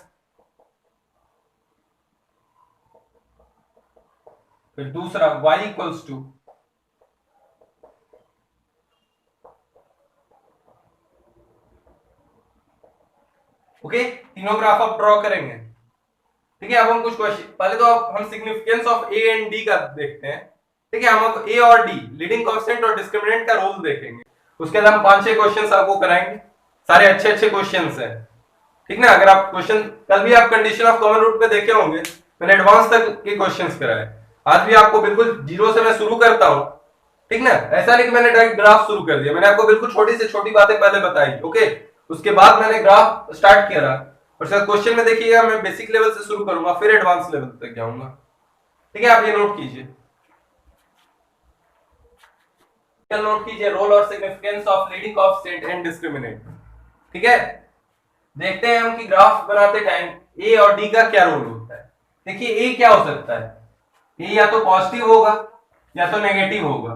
फिर दूसरा y इक्वल्स टू, ओके, तीनों ग्राफ आप ड्रॉ करेंगे। ठीक है, अब हम कुछ क्वेश्चन, पहले तो आप हम significance of A and D का देखते हैं। ठीक है, हम अब ए और डी, लीडिंग कांस्टेंट और डिस्क्रिमिनेंट का रोल देखेंगे। उसके बाद हम 5-6 क्वेश्चंस आपको कराएंगे, सारे अच्छे अच्छे क्वेश्चंस हैं। ठीक ना, अगर आप क्वेश्चन कल भी आप कंडीशन ऑफ कॉमन रूट पे देखे होंगे, मैंने एडवांस तक के क्वेश्चंस कराए। आज भी आपको बिल्कुल जीरो से मैं शुरू करता हूं। ठीक ना, ऐसा नहीं कि मैंने डायरेक्ट ग्राफ शुरू कर दिया, मैंने आपको बिल्कुल छोटी से छोटी बातें पहले बताई। ओके, उसके बाद मैंने ग्राफ स्टार्ट किया, और सर क्वेश्चन में देखिएगा मैं बेसिक लेवल से शुरू करूंगा फिर एडवांस लेवल तक जाऊंगा। ठीक है, आप ये नोट कीजिए, नोट कीजिए रोल और significance of leading constant and discriminant. ठीक है, देखते हैं हम कि ग्राफ बनाते टाइम ए और डी का क्या रोल होता है। देखिए ए क्या हो सकता है, ए या तो पॉजिटिव होगा या तो नेगेटिव होगा,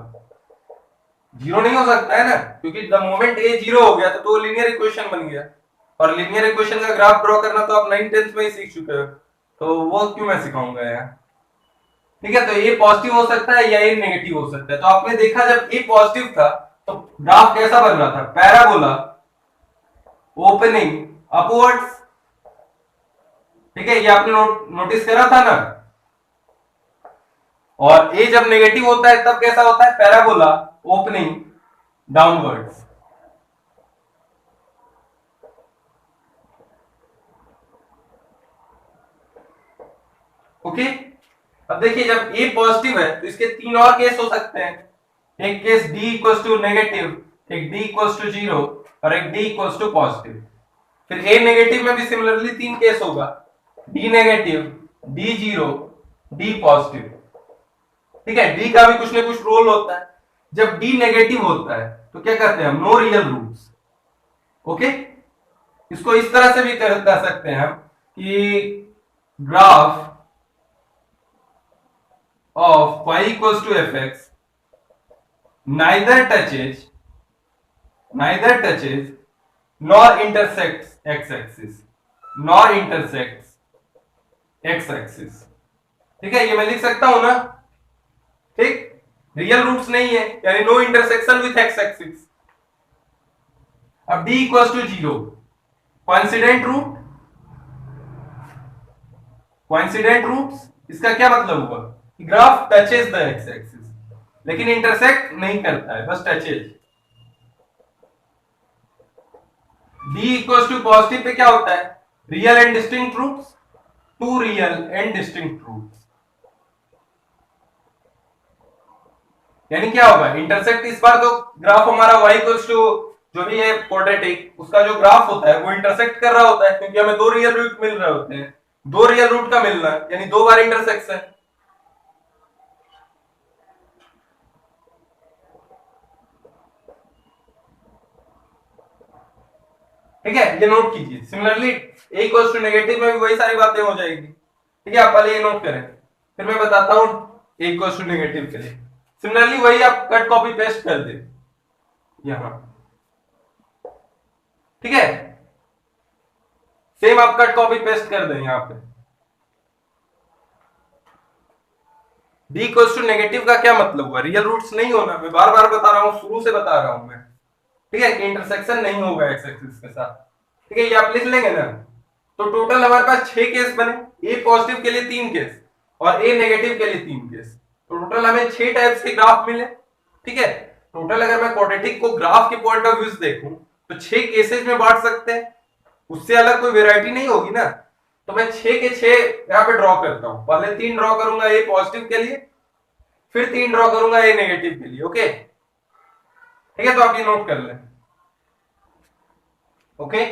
जीरो नहीं हो सकता है ना, क्योंकि द मोमेंट ए जीरो हो गया तो लीनियर इक्वेशन बन गया, और लीनियर इक्वेशन का ग्राफ ड्रॉ करना तो आप 9th-10th में ही सीख चुके हो, तो वो क्यों मैं सिखाऊंगा यार। ठीक है, तो ये पॉजिटिव हो सकता है या ये नेगेटिव हो सकता है। तो आपने देखा जब ये पॉजिटिव था तो ग्राफ कैसा बन रहा था, पैराबोला ओपनिंग अपवर्ड्स। ठीक है, ये आपने नोटिस करा था ना। और ए जब नेगेटिव होता है तब कैसा होता है, पैराबोला ओपनिंग डाउनवर्ड्स। ओके, अब देखिए जब ए पॉजिटिव है तो इसके 3 और केस हो सकते हैं। एक case d equals to negative, एक डी इक्वल्स टू जीरो और एक डी इक्वल्स टू पॉजिटिव। फिर ए नेगेटिव में भी सिमिलरली 3 केस होगा, D negative, D zero, D positive. ठीक है, डी का भी कुछ ना कुछ रोल होता है। जब डी नेगेटिव होता है तो क्या करते हैं हम, नो रियल रूट्स। ओके, इसको इस तरह से भी कर सकते हैं हम कि graph of y equals to fx neither touches nor intersects x axis nor intersects x axis। ठीक है, ये मैं लिख सकता हूं ना। ठीक, रियल रूट्स नहीं है यानी no intersection with x axis. अब d equals to zero, coincident roots, इसका क्या मतलब हुआ, graph touches the x axis लेकिन इंटरसेक्ट नहीं करता है, बस touches. d equals to positive पे क्या होता है, real and distinct roots, two real and distinct roots. यानी क्या होगा, इंटरसेक्ट इस बार तो ग्राफ हमारा y इक्वल्स टू जो भी है क्वाड्रेटिक, उसका जो ग्राफ होता है वो इंटरसेक्ट कर रहा होता है, क्योंकि हमें 2 रियल रूट मिल रहे होते हैं। 2 रियल रूट का मिलना यानी 2 बार इंटरसेक्शन। ठीक है, ये नोट कीजिए। Similarly a equals to negative में भी वही सारी बातें हो जाएगी। ठीक है, आप पहले ये नोट करें फिर मैं बताता हूं a इक्वल्स टू नेगेटिव के लिए। सिमिलरली वही आप कट कॉपी पेस्ट कर दे यहां। ठीक है, सेम आप कट कॉपी पेस्ट कर दें यहां पे। d इक्वल्स टू नेगेटिव का क्या मतलब हुआ, रियल रूट्स नहीं होना, मैं बार बार बता रहा हूं, शुरू से बता रहा हूं मैं। ठीक है, कि इंटरसेक्शन नहीं होगा एक्स एक्सिस के साथ। ठीक है, ये आप लिख लेंगे ना, तो टोटल हमारे पास 6 केस बने, ए पॉजिटिव के लिए 3 केस और ए नेगेटिव के लिए 3 केस, तो टोटल हमें 6 टाइप्स के ग्राफ मिले। ठीक है, टोटल अगर मैं क्वाड्रेटिक को ग्राफ के पॉइंट ऑफ व्यू से देखूं तो 6 केसेस में बांट सकते हैं, उससे अलग कोई वेराइटी नहीं होगी ना। तो मैं 6 के 6 यहां पे ड्रॉ करता हूं, पहले 3 ड्रॉ करूंगा ए पॉजिटिव के लिए, फिर 3 ड्रॉ करूंगा ए नेगेटिव के लिए। ओके, ठीक है, तो आप ये नोट कर लें। ओके,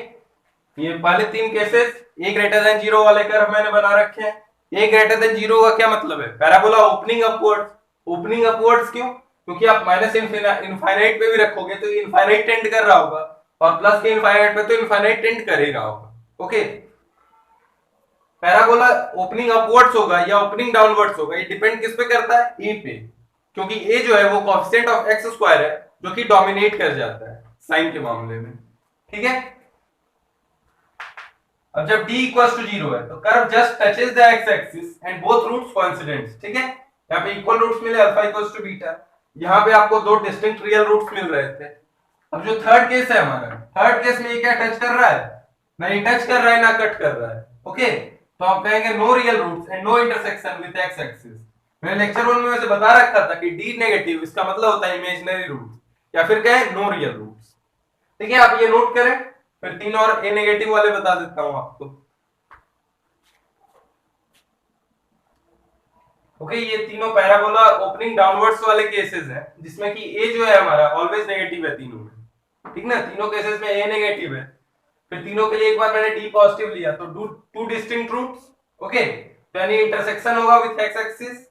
ये पहले तीन केसेस ए ग्रेटर देन जीरो वाले कर्व मैंने बना रखे हैं। ए ग्रेटर देन जीरो का क्या मतलब है? Parabola opening upwards. Opening upwards क्यों? क्योंकि आप माइनस इनफाइनाइट पे भी रखोगे तो इनफाइनाइट टेंड कर रहा होगा, और प्लस के इनफाइनाइट पे तो इनफाइनाइट टेंड कर ही रहा होगा। ओके, पैराबोला ओपनिंग अपवर्ड्स होगा या ओपनिंग डाउनवर्ड्स होगा, ये डिपेंड किस पे करता है? ए पे, क्योंकि ए जो है वो कोएफिशिएंट ऑफ एक्स स्क्वायर है जो कि डोमिनेट कर जाता है साइन के मामले में। ठीक है, अब जब d इक्वल्स टू 0 है तो curve just touches the x axis and both roots coincident. ठीक है, यहाँ पे इक्वल रूट्स मिले अल्फा इक्वल्स टू बीटा, यहाँ पे आपको दो डिस्टिंक्ट रियल रूट्स मिल रहे थे। अब जो थर्ड केस है हमारा, थर्ड केस में ये क्या टच कर रहा है? ना ये टच कर रहा है ना कट कर रहा है। ओके, तो आप कहेंगे no real roots and no intersection with x axis. मैंने लेक्चर 1 में वैसे बता रखा था कि d नेगेटिव इसका मतलब होता है इमेजिनरी रूट्स, या फिर कहें नो रियल रूट्स। ठीक है, आप ये नोट करें, फिर तीन और ए नेगेटिव वाले बता देता हूं आपको। ओके, ये तीनों पैराबोला ओपनिंग डाउनवर्ड्स वाले केसेस हैं, जिसमें कि ए जो है हमारा ऑलवेज नेगेटिव है तीनों में। ठीक ना, तीनों केसेस में ए नेगेटिव है। फिर तीनों के लिए एक बार मैंने डी पॉजिटिव लिया तो टू डिस्टिंक्ट रूट्स। ओके, तो यानी इंटरसेक्शन होगा विद एक्स एक्सिस।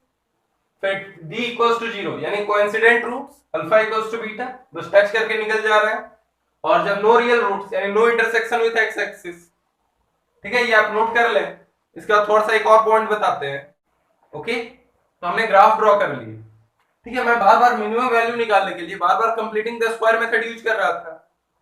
फिर d इक्वल्स टू 0 यानी coincident roots, alpha equals to beta, बस टच करके निकल जा रहा है। और जब नो रियल रूट्स यानी no intersection with x axis. ठीक है, ये आप नोट कर लें। इसका थोड़ा सा एक और पॉइंट बताते हैं। ओके, तो हमने ग्राफ ड्रॉ कर लिए। ठीक है, मैं बार बार मिनिमम वैल्यू निकालने के लिए बार बार completing the square method use कर रहा था।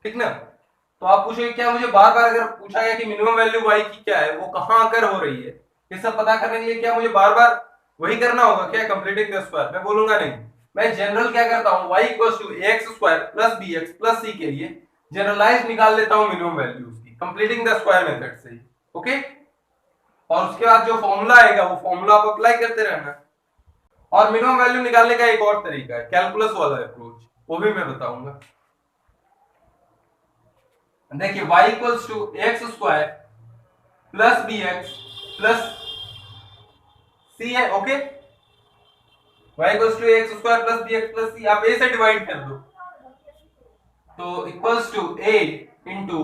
ठीक ना, तो आप पूछोगे क्या मुझे बार बार अगर पूछा गया कि मिनिमम वैल्यू y की क्या है, वो कहां आकर हो रही है, ये सब पता करने के लिए क्या मुझे बार बार वही करना होगा क्या, कंप्लीटिंग द स्क्वायर? मैं बोलूंगा नहीं। मैं जनरल क्या करता हूं, y equals to ax square plus bx plus c के लिए जनरलाइज निकाल लेता हूं मिनिमम वैल्यू उसकी, कंप्लीटिंग द स्क्वायर मेथड से। ओके, और उसके बाद जो फॉर्मूला आएगा वो फॉर्मूला आप अप्लाई करते रहना। और मिनिमम वैल्यू निकालने का एक और तरीका है, कैलकुलस वाला अप्रोच, वो भी मैं बताऊंगा। देखिए y equals to x square plus b x plus c है। Okay, y equals to x square plus b x plus c, आप a से डिवाइड कर दो तो equals to a into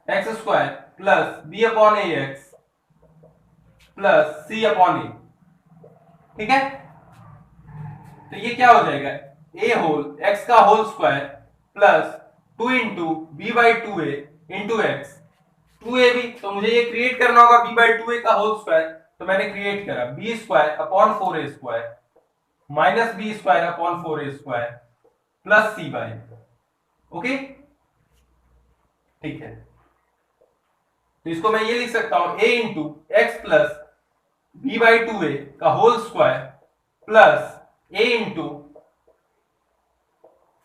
x square plus b upon a x plus c upon a. ठीक है, तो ये क्या हो जाएगा, a होल x का whole square plus 2 into b by two a into x, 2ab, तो मुझे ये क्रिएट करना होगा b बाई टू ए का होल स्क्वायर, तो मैंने क्रिएट करा b square upon 4a square minus b square upon 4a square plus c by. Okay, ठीक है, तो इसको मैं ये लिख सकता हूं a into x plus b by two a का whole square plus a into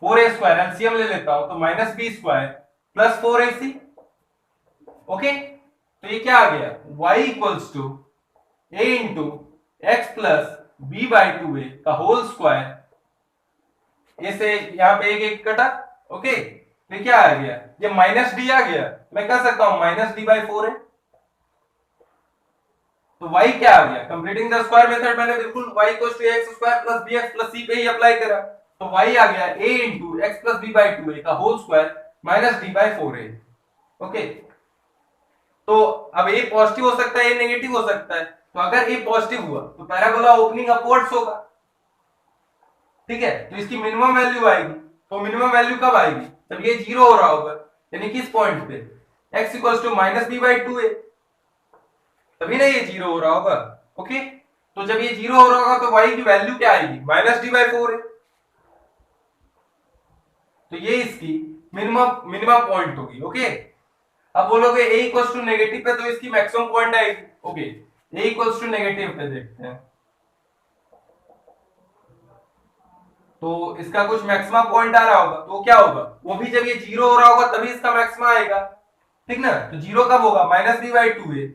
4a square, LCM ले लेता हूं तो minus b square plus 4ac। Okay, तो ये क्या आ गया, y equals to a into x plus b by two a का होल स्क्वायर, ए से यहां पे एक एक कटा। ओके, तो क्या आ गया, ये माइनस डी आ गया, मैं कह सकता हूं माइनस डी बाई 4 है। तो y क्या आ गया, कंप्लीटिंग द स्क्वायर मेथड मैंने बिल्कुल y equals to x square plus b x plus c पे ही अप्लाई करा, तो y आ गया a into x plus b by two a का whole square minus D by 4a। Okay, तो अब a पॉजिटिव हो सकता है, a नेगेटिव हो सकता है, तो अगर a पॉजिटिव हुआ तो पैराबोला ओपनिंग अपवर्ड्स होगा। ठीक है, तो इसकी मिनिमम वैल्यू आएगी, तो मिनिमम वैल्यू कब आएगी, जब ये जीरो हो रहा होगा, यानी किस पॉइंट पे, x equals to minus b by two a, तभी ना ये जीरो हो रहा होगा। ओके, तो जब ये जीरो हो रहा होगा तो y की वैल्यू क्या आएगी, माइनस डी बाई 4 है, तो ये इसकी मिनिमम मिनिमम पॉइंट होगी। ओके, अब बोलोगे a इक्वल्स टू नेगेटिव पे तो इसकी मैक्सिमम पॉइंट आएगी। Okay, a equals to negative पे देखते हैं, तो इसका कुछ मैक्सिमम पॉइंट आ रहा होगा, तो क्या होगा, वो भी जब ये जीरो हो रहा होगा तभी इसका मैक्सिमम आएगा। ठीक ना, तो जीरो कब होगा, माइनस डी बाई टू ए,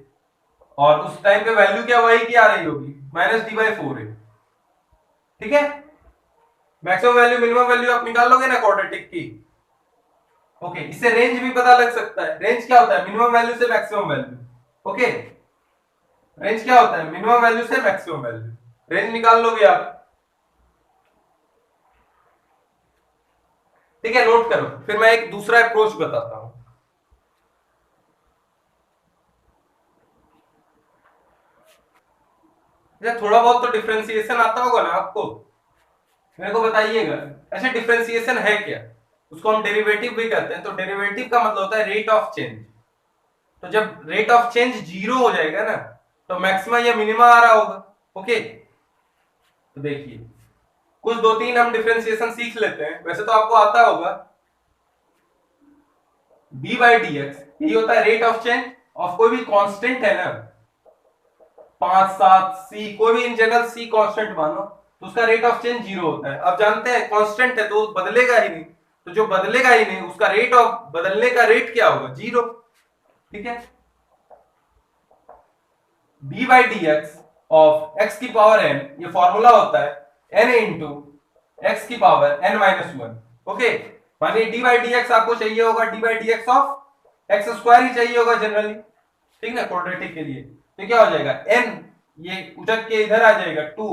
और उस टाइम पे वैल्यू क्या वही की आ रही होगी, माइनस डी बाई 4 है। ठीक है, मैक्सिमम वैल्यू मिनिमम वैल्यू आप निकाल लोगे ना क्वाड्रेटिक की। ओके, इससे रेंज भी पता लग सकता है, रेंज क्या होता है, मिनिमम वैल्यू से मैक्सिमम वैल्यू। ओके, रेंज क्या होता है, मिनिमम वैल्यू से मैक्सिमम वैल्यू, रेंज निकाल लोगे आप। ठीक है, नोट करो, फिर मैं एक दूसरा अप्रोच बताता हूं। थोड़ा बहुत तो डिफरेंशिएशन आता होगा ना आपको, मेरे को बताइएगा। अच्छा, डिफरेंशिएशन है क्या? उसको हम डेरिवेटिव भी कहते हैं। तो डेरिवेटिव का मतलब होता है रेट ऑफ चेंज। तो जब रेट ऑफ चेंज जीरो हो जाएगा ना, तो मैक्सिमा या मिनिमा आ रहा होगा। ओके, तो देखिए कुछ दो तीन हम डिफरेंशिएशन सीख लेते हैं, वैसे तो आपको आता होगा। डी बाई डी एक्स यही होता है रेट ऑफ चेंज ऑफ कोई भी कांस्टेंट है ना, 5 7 सी, कोई भी इन जनरल सी कांस्टेंट मानो, तो उसका रेट ऑफ चेंज जीरो होता है। अब जानते हैं कांस्टेंट है तो बदलेगा ही नहीं, तो जो बदलेगा ही नहीं उसका रेट ऑफ बदलने का रेट क्या होगा? जीरो। ठीक है, d by d x of x की पावर एन, ये फॉर्मूला होता है एन इंटू एक्स की power n minus one. Okay, मानिए डी बाई डी एक्स आपको चाहिए होगा, d by d x of x square ही चाहिए होगा जनरली, ठीक ना, क्वाड्रेटिक के लिए। तो क्या हो जाएगा? एन ये उचक के इधर आ जाएगा 2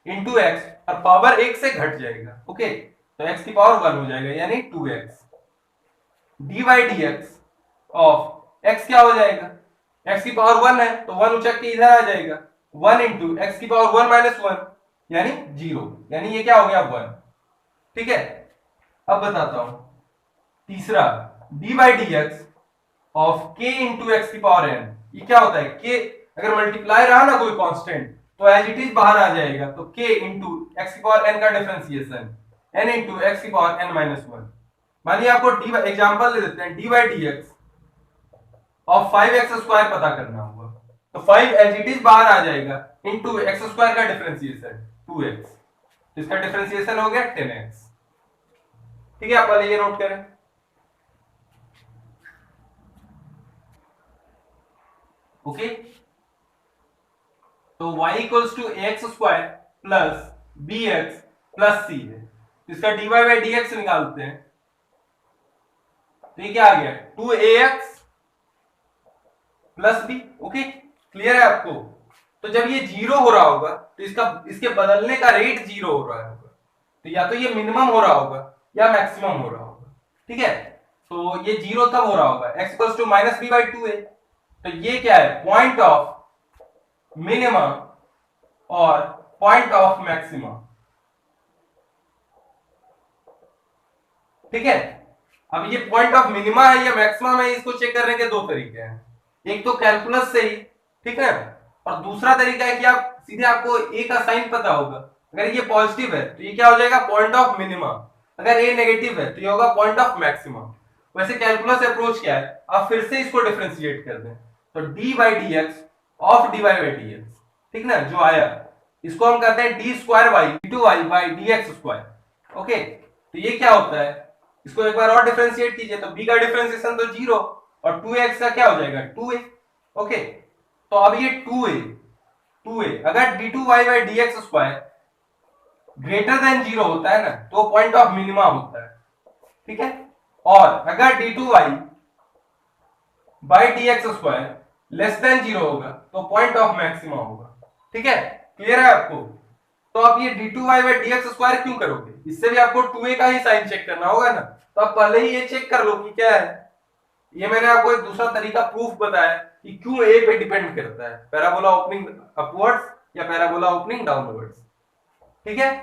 इंटू एक्स, और पावर एक से घट जाएगा। ओके, तो एक्स की पावर 1 हो जाएगा, यानी 2x। D by d x of x क्या हो जाएगा? एक्स की पावर 1 है तो 1 उचक के इधर आ जाएगा, 1 इंटू एक्स की पावर 1 माइनस 1, यानी 0, यानी ये क्या हो गया? 1। ठीक है, अब बताता हूं तीसरा, D by d x of के इंटू एक्स की पावर एन। ये क्या होता है? के अगर मल्टीप्लाई रहा ना कोई कांस्टेंट, तो एज इट इज बाहर आ जाएगा, तो के इंटू एक्स की पावर एन का डिफरेंशिएशन एन इंटू एक्स की पावर एन माइनस वन। मानिए आपको डी एग्जांपल दे देते हैं, D by d x of 5x square पता करना होगा, तो 5 एज इट इज बाहर आ जाएगा इंटू एक्स स्क्वायर का डिफरेंशिएशन 2x, तो इसका डिफरेंशिएशन हो गया 10x। ठीक है, आप पहले ये नोट करें। ओके, तो y equals to x square plus b x plus c है, इसका dy बाई डी एक्स निकालते हैं, तो ये क्या आ गया? 2ax plus B. Okay, clear है आपको? तो जब ये जीरो हो रहा होगा तो इसके बदलने का रेट जीरो हो रहा होगा, तो या तो ये मिनिमम हो रहा होगा या मैक्सिमम हो रहा होगा। ठीक है, तो ये जीरो तब हो रहा होगा x equals to minus b by 2a, तो ये क्या है? पॉइंट ऑफ मिनिमम और पॉइंट ऑफ मैक्सिमम। ठीक है, अब ये पॉइंट ऑफ मिनिमा है या मैक्सिमम है, इसको चेक करने के दो तरीके हैं, एक तो कैलकुलस से ही, ठीक है, और दूसरा तरीका है कि आप सीधे, आपको ए का साइन पता होगा, अगर ये पॉजिटिव है तो ये क्या हो जाएगा? पॉइंट ऑफ मिनिमा, अगर ए नेगेटिव है तो ये होगा पॉइंट ऑफ मैक्सिमम। वैसे कैलकुलस अप्रोच क्या है? आप फिर से इसको डिफरेंशिएट कर दें, तो d by d x of d y by d x, ठीक ना, जो आया इसको हम कहते हैं d square y d two y by d x square. Okay, तो ये क्या होता है? इसको एक बार और डिफरेंशिएट कीजिए, तो b का डिफरेंशिएशन तो 0 और 2x का क्या हो जाएगा? 2a। ओके, तो अब ये 2a अगर d2y by dx square greater than 0 होता है ना, तो पॉइंट ऑफ मिनिमा होता है। ठीक है, और अगर d2y by dx square less than 0 होगा तो पॉइंट ऑफ मैक्सिमा होगा। ठीक है, क्लियर है आपको? तो आप ये d2y बाई dx स्क्वायर क्यों करोगे? इससे भी आपको 2a का ही साइन चेक करना होगा ना, तो आप पहले ही ये चेक कर लो कि क्या है। ये मैंने आपको एक दूसरा तरीका प्रूफ बताया कि क्यों a पे डिपेंड करता है, पैराबोला ओपनिंग अपवर्ड्स या पैराबोला ओपनिंग डाउनवर्ड्स। ठीक है,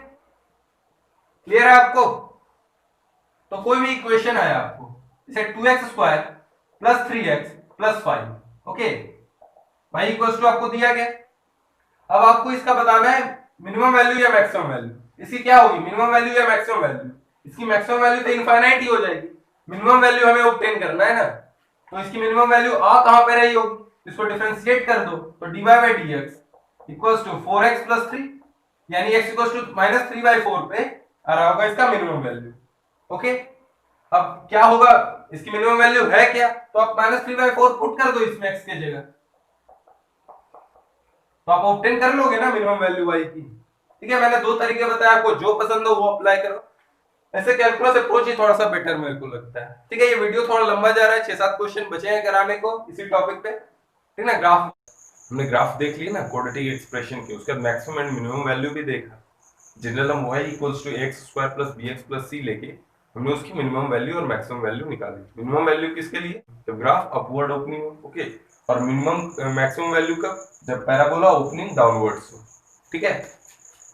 क्लियर है आपको? तो कोई भी इक्वेशन है आपको, जैसे 2x square plus 3x plus 5, okay, y equals to आपको दिया गया। अब आपको इसका बताना है मिनिमम वैल्यू या मैक्सिमम वैल्यू। इसकी क्या होगी? मिनिमम वैल्यू या मैक्सिमम वैल्यू? इसकी मैक्सिमम वैल्यू तो इनफाइनाइट ही हो जाएगी, मिनिमम वैल्यू हमें ऑब्टेन करना है ना, तो इसकी मिनिमम वैल्यू आ कहां पे रही होगी? इसको डिफरेंशिएट कर दो, तो dy by dx equals to 4x plus 3, यानी x equals to minus 3 by 4 पे आ रहा होगा इसका मिनिमम वैल्यू। ओके, अब क्या होगा? इसकी मिनिमम वैल्यू है क्या? तो आप माइनस 3 बाई 4 पुट कर दो इसमें x की जगह, तो आप ऑब्टेन कर लोगे ना मिनिमम वैल्यू y की। ठीक है, मैंने दो तरीके बताए आपको, जो पसंद हो वो अप्लाई करो। ऐसे कैलकुलस अप्रोच ही थोड़ा सा बेटर मेरे को लगता है। ठीक है, ये वीडियो थोड़ा लंबा जा रहा है, 6-7 क्वेश्चन बचे हैं कराने को इसी टॉपिक पे। ठीक ना, ग्राफ हमने ग्राफ देख लिया ना क्वाड्रेटिक एक्सप्रेशन के, उसके बाद मैक्सिमम एंड मिनिमम वैल्यू भी देखा। जनरल हम y equals to x square plus bx plus c लेके हमने उसकी मिनिमम वैल्यू और मैक्सिमम वैल्यू निकाली। मिनिमम वैल्यू किसके लिए? जब ग्राफ अपवर्ड ओपनिंग हो, ओके, और मिनिमम मैक्सिमम वैल्यू कब? जब पैराबोला ओपनिंग डाउनवर्ड्स हो, ठीक है।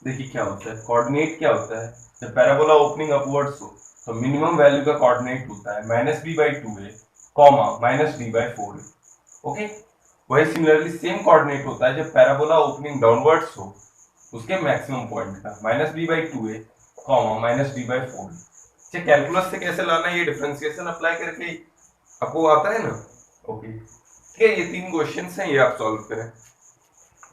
देखिए क्या होता है, कोऑर्डिनेट क्या होता है जब पैराबोला ओपनिंग अपवर्ड्स हो, तो मिनिमम वैल्यू का कोऑर्डिनेट होता है -b/2a, -d/4a, ओके। वही सिमिलरली सेम कोऑर्डिनेट होता है जब पैराबोला ओपनिंग डाउनवर्ड्स हो, उसके मैक्सिमम पॉइंट का -b/2a, -d/4a। अच्छा, कैलकुलस से कैसे लाना है, ये डिफरेंशिएशन अप्लाई करके आपको आता है ना, ओके। ठीक है, ये 3 क्वेश्चंस हैं, ये आप सॉल्व करें।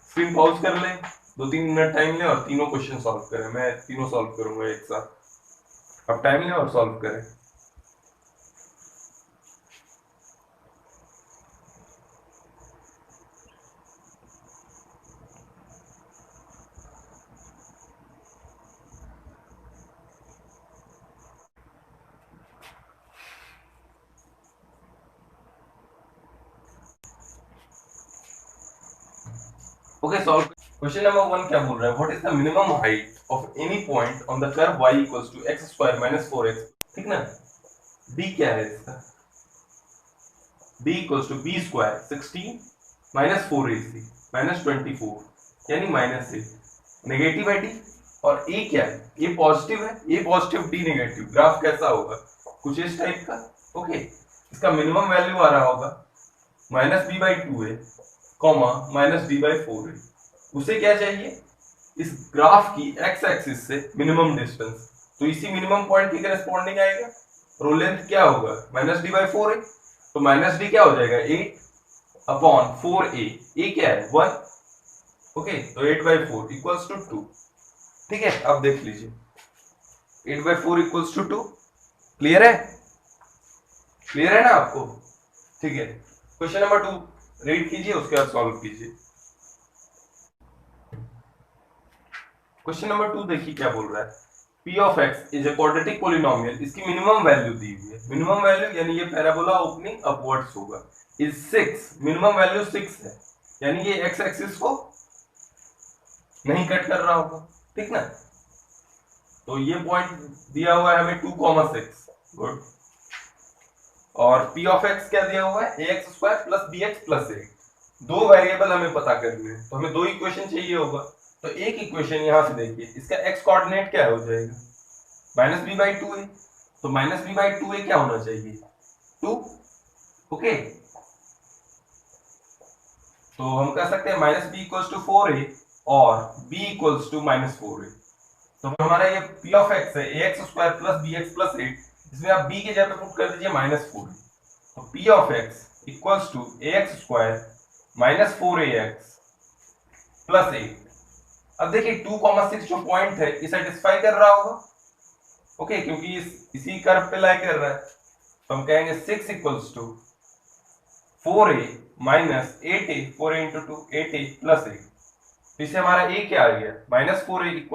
स्क्रीन पॉज कर लें, 2-3 मिनट टाइम लें और तीनों क्वेश्चन सॉल्व करें। मैं तीनों सॉल्व करूंगा एक साथ, आप टाइम लें और सॉल्व करें। Okay, solve. क्वेश्चन नंबर 1 क्या बोल रहा है? What is the minimum height of any point on the curve y equals to x² - 4x, ठीक ना। d क्या है इसका? d equals to b square 16 -4ac -24 यानी -8, नेगेटिव है d। और a क्या है? a पॉजिटिव है, a positive d negative. Graph कैसा होगा? कुछ इस टाइप का, ओके। इसका मिनिमम वैल्यू आ रहा होगा -b/2a, -d/4a। उसे क्या चाहिए? इस ग्राफ की x एक्सिस से मिनिमम डिस्टेंस, तो इसी मिनिमम पॉइंट की करस्पॉन्डिंग आएगा। रो लेंथ क्या होगा? -d/4a, तो -d क्या हो जाएगा? 8/4a। a क्या है? 1, ओके, तो 8/4 इक्वल्स टू 2, ठीक है। अब देख लीजिए, 8/4 इक्वल्स टू 2। क्लियर है? क्लियर है ना आपको? ठीक है, क्वेश्चन नंबर 2 रीड कीजिए, उसके बाद सॉल्व कीजिए। क्वेश्चन नंबर 2 देखिए क्या बोल रहा है। p of x is a quadratic polynomial, इसकी मिनिमम वैल्यू दी हुई है। मिनिमम वैल्यू यानी ये पैराबोला ओपनिंग अपवर्ड्स होगा, इज 6, मिनिमम वैल्यू 6 है, यानी ये x एक्सिस को नहीं कट कर रहा होगा, ठीक ना। तो ये पॉइंट दिया हुआ है हमें 2,6, गुड। और p of x क्या दिया हुआ है? ax² + bx + 8। दो वेरिएबल हमें पता करने हैं, तो हमें दो इक्वेशन चाहिए होगा। तो एक इक्वेशन यहां से देखिए, इसका x कोऑर्डिनेट क्या हो जाएगा? -b/2a, तो -b/2a क्या होना चाहिए? 2, ओके। तो हम कह सकते हैं -b = 4a और b = -4a। तो हमारा ये p of x है ax² + bx + 8, इसमें आप b की जगह पे पुट कर दीजिए -4a। तो p of x = ax² - 4ax + 8। अब देखिए 2,6 जो पॉइंट है ये सेटिस्फाई कर रहा होगा, ओके, क्योंकि इसी कर्व पे लाई कर रहा है। तो हम कहेंगे 6 = 4a - 8a, 4a × 2 8a + 8। तो इससे हमारा a क्या आ गया? -4a =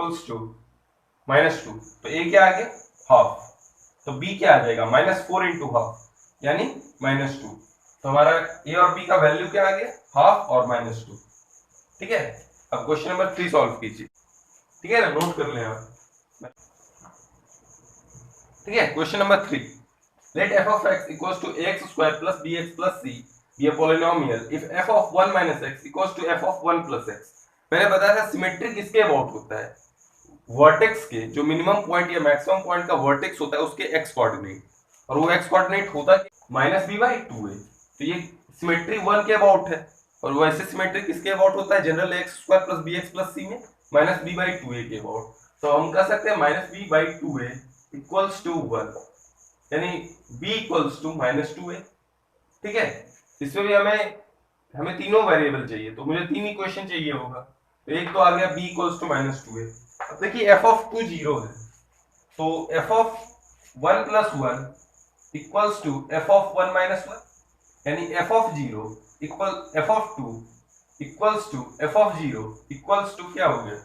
-2, तो a क्या आ गया? हाफ। तो b क्या आ जाएगा? -4 × हाफ यानी -2। तो हमारा a और b का वैल्यू क्या आ गया? हाफ और -2, ठीक है। अब क्वेश्चन नंबर 3 सॉल्व कीजिए, ठीक है ना, नोट कर लें आप, ठीक है। Question number 3, let f of x = ax² + bx + c be a polynomial if f of 1 - x = f of 1 + x। मैंने बताया था सिमेट्री किसके अबाउट होता है? वर्टेक्स के, जो मिनिमम पॉइंट या मैक्सिमम पॉइंट का वर्टेक्स होता है उसके x कोऑर्डिनेट, और वो x कोऑर्डिनेट होता है -b/2a। तो ये सिमेट्री 1 के अबाउट है, और वैसे सिमेट्री किसके अबाउट होता है? जनरल ax² + bx + c में -b/2a के अबाउट। तो हम कह सकते हैं -b/2a = 1, यानी b = -2a, ठीक है। इसमें भी हमें तीनों वेरिएबल चाहिए, तो मुझे तीन इक्वेशन चाहिए होगा। तो एक तो आ गया b = -2a। अब देखिए f of 2 0 है, तो f of 1 + 1 = f of 1 - 1, यानी f of 0 = f of 2 = f of 0 = क्या हो गया?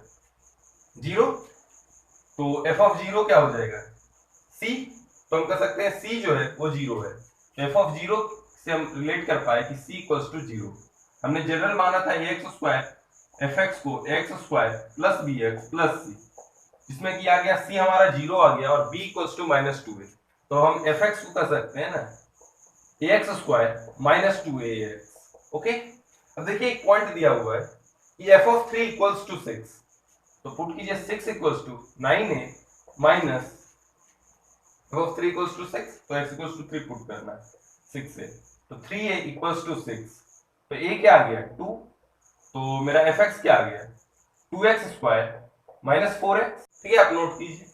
0। तो f of 0 क्या हो जाएगा? c। तो हम कह सकते हैं c जो है वो 0 है। तो f of 0 से हम रिलेट कर पाए कि c = 0। हमने जनरल माना था ax² fx को ax² + bx + c, जिसमें कि आ गया c हमारा 0 आ गया और b = -2 है। तो हम fx को कर सकते हैं ना ax square minus 2ax। Okay, अब देखिए एक पॉइंट दिया हुआ है कि f ऑफ 3 इक्वल्स टू 6, तो पुट कीजिए 6 equals to 9a minus f of 3 equals to 6, तो x इक्वल्स टू 3 पुट करना है 6 से, तो 3a इक्वल्स टू 6, तो a क्या आ गया 2, तो मेरा fx क्या आ गया 2x स्क्वायर माइनस 4x। ठीक है, आप नोट कीजिए।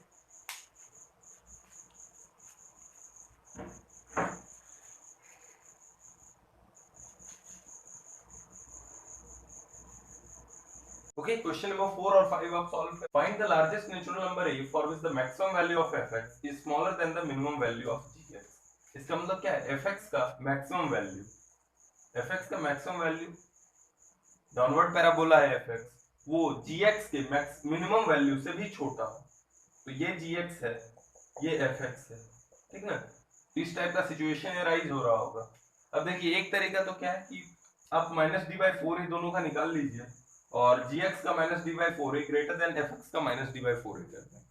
Okay, question number 4 और 5 आप सॉल्व करें। Find the largest natural number a for which the maximum value of fx is smaller than the minimum value of gx। इसका मतलब क्या है, fx का मैक्सिमम वैल्यू, fx का मैक्सिमम वैल्यू डाउनवर्ड पैराबोला है fx, वो gx के minimum value से भी छोटा हो, तो ये gx है, ये fx है, ठीक ना। तो इस टाइप का सिचुएशन एराइज हो रहा होगा। अब देखिए एक तरीका तो क्या है कि आप माइनस डी बाई फोर ही दोनों का निकाल लीजिए और gx का minus D by four greater than fx का माइनस डी बाई फोर कर दें,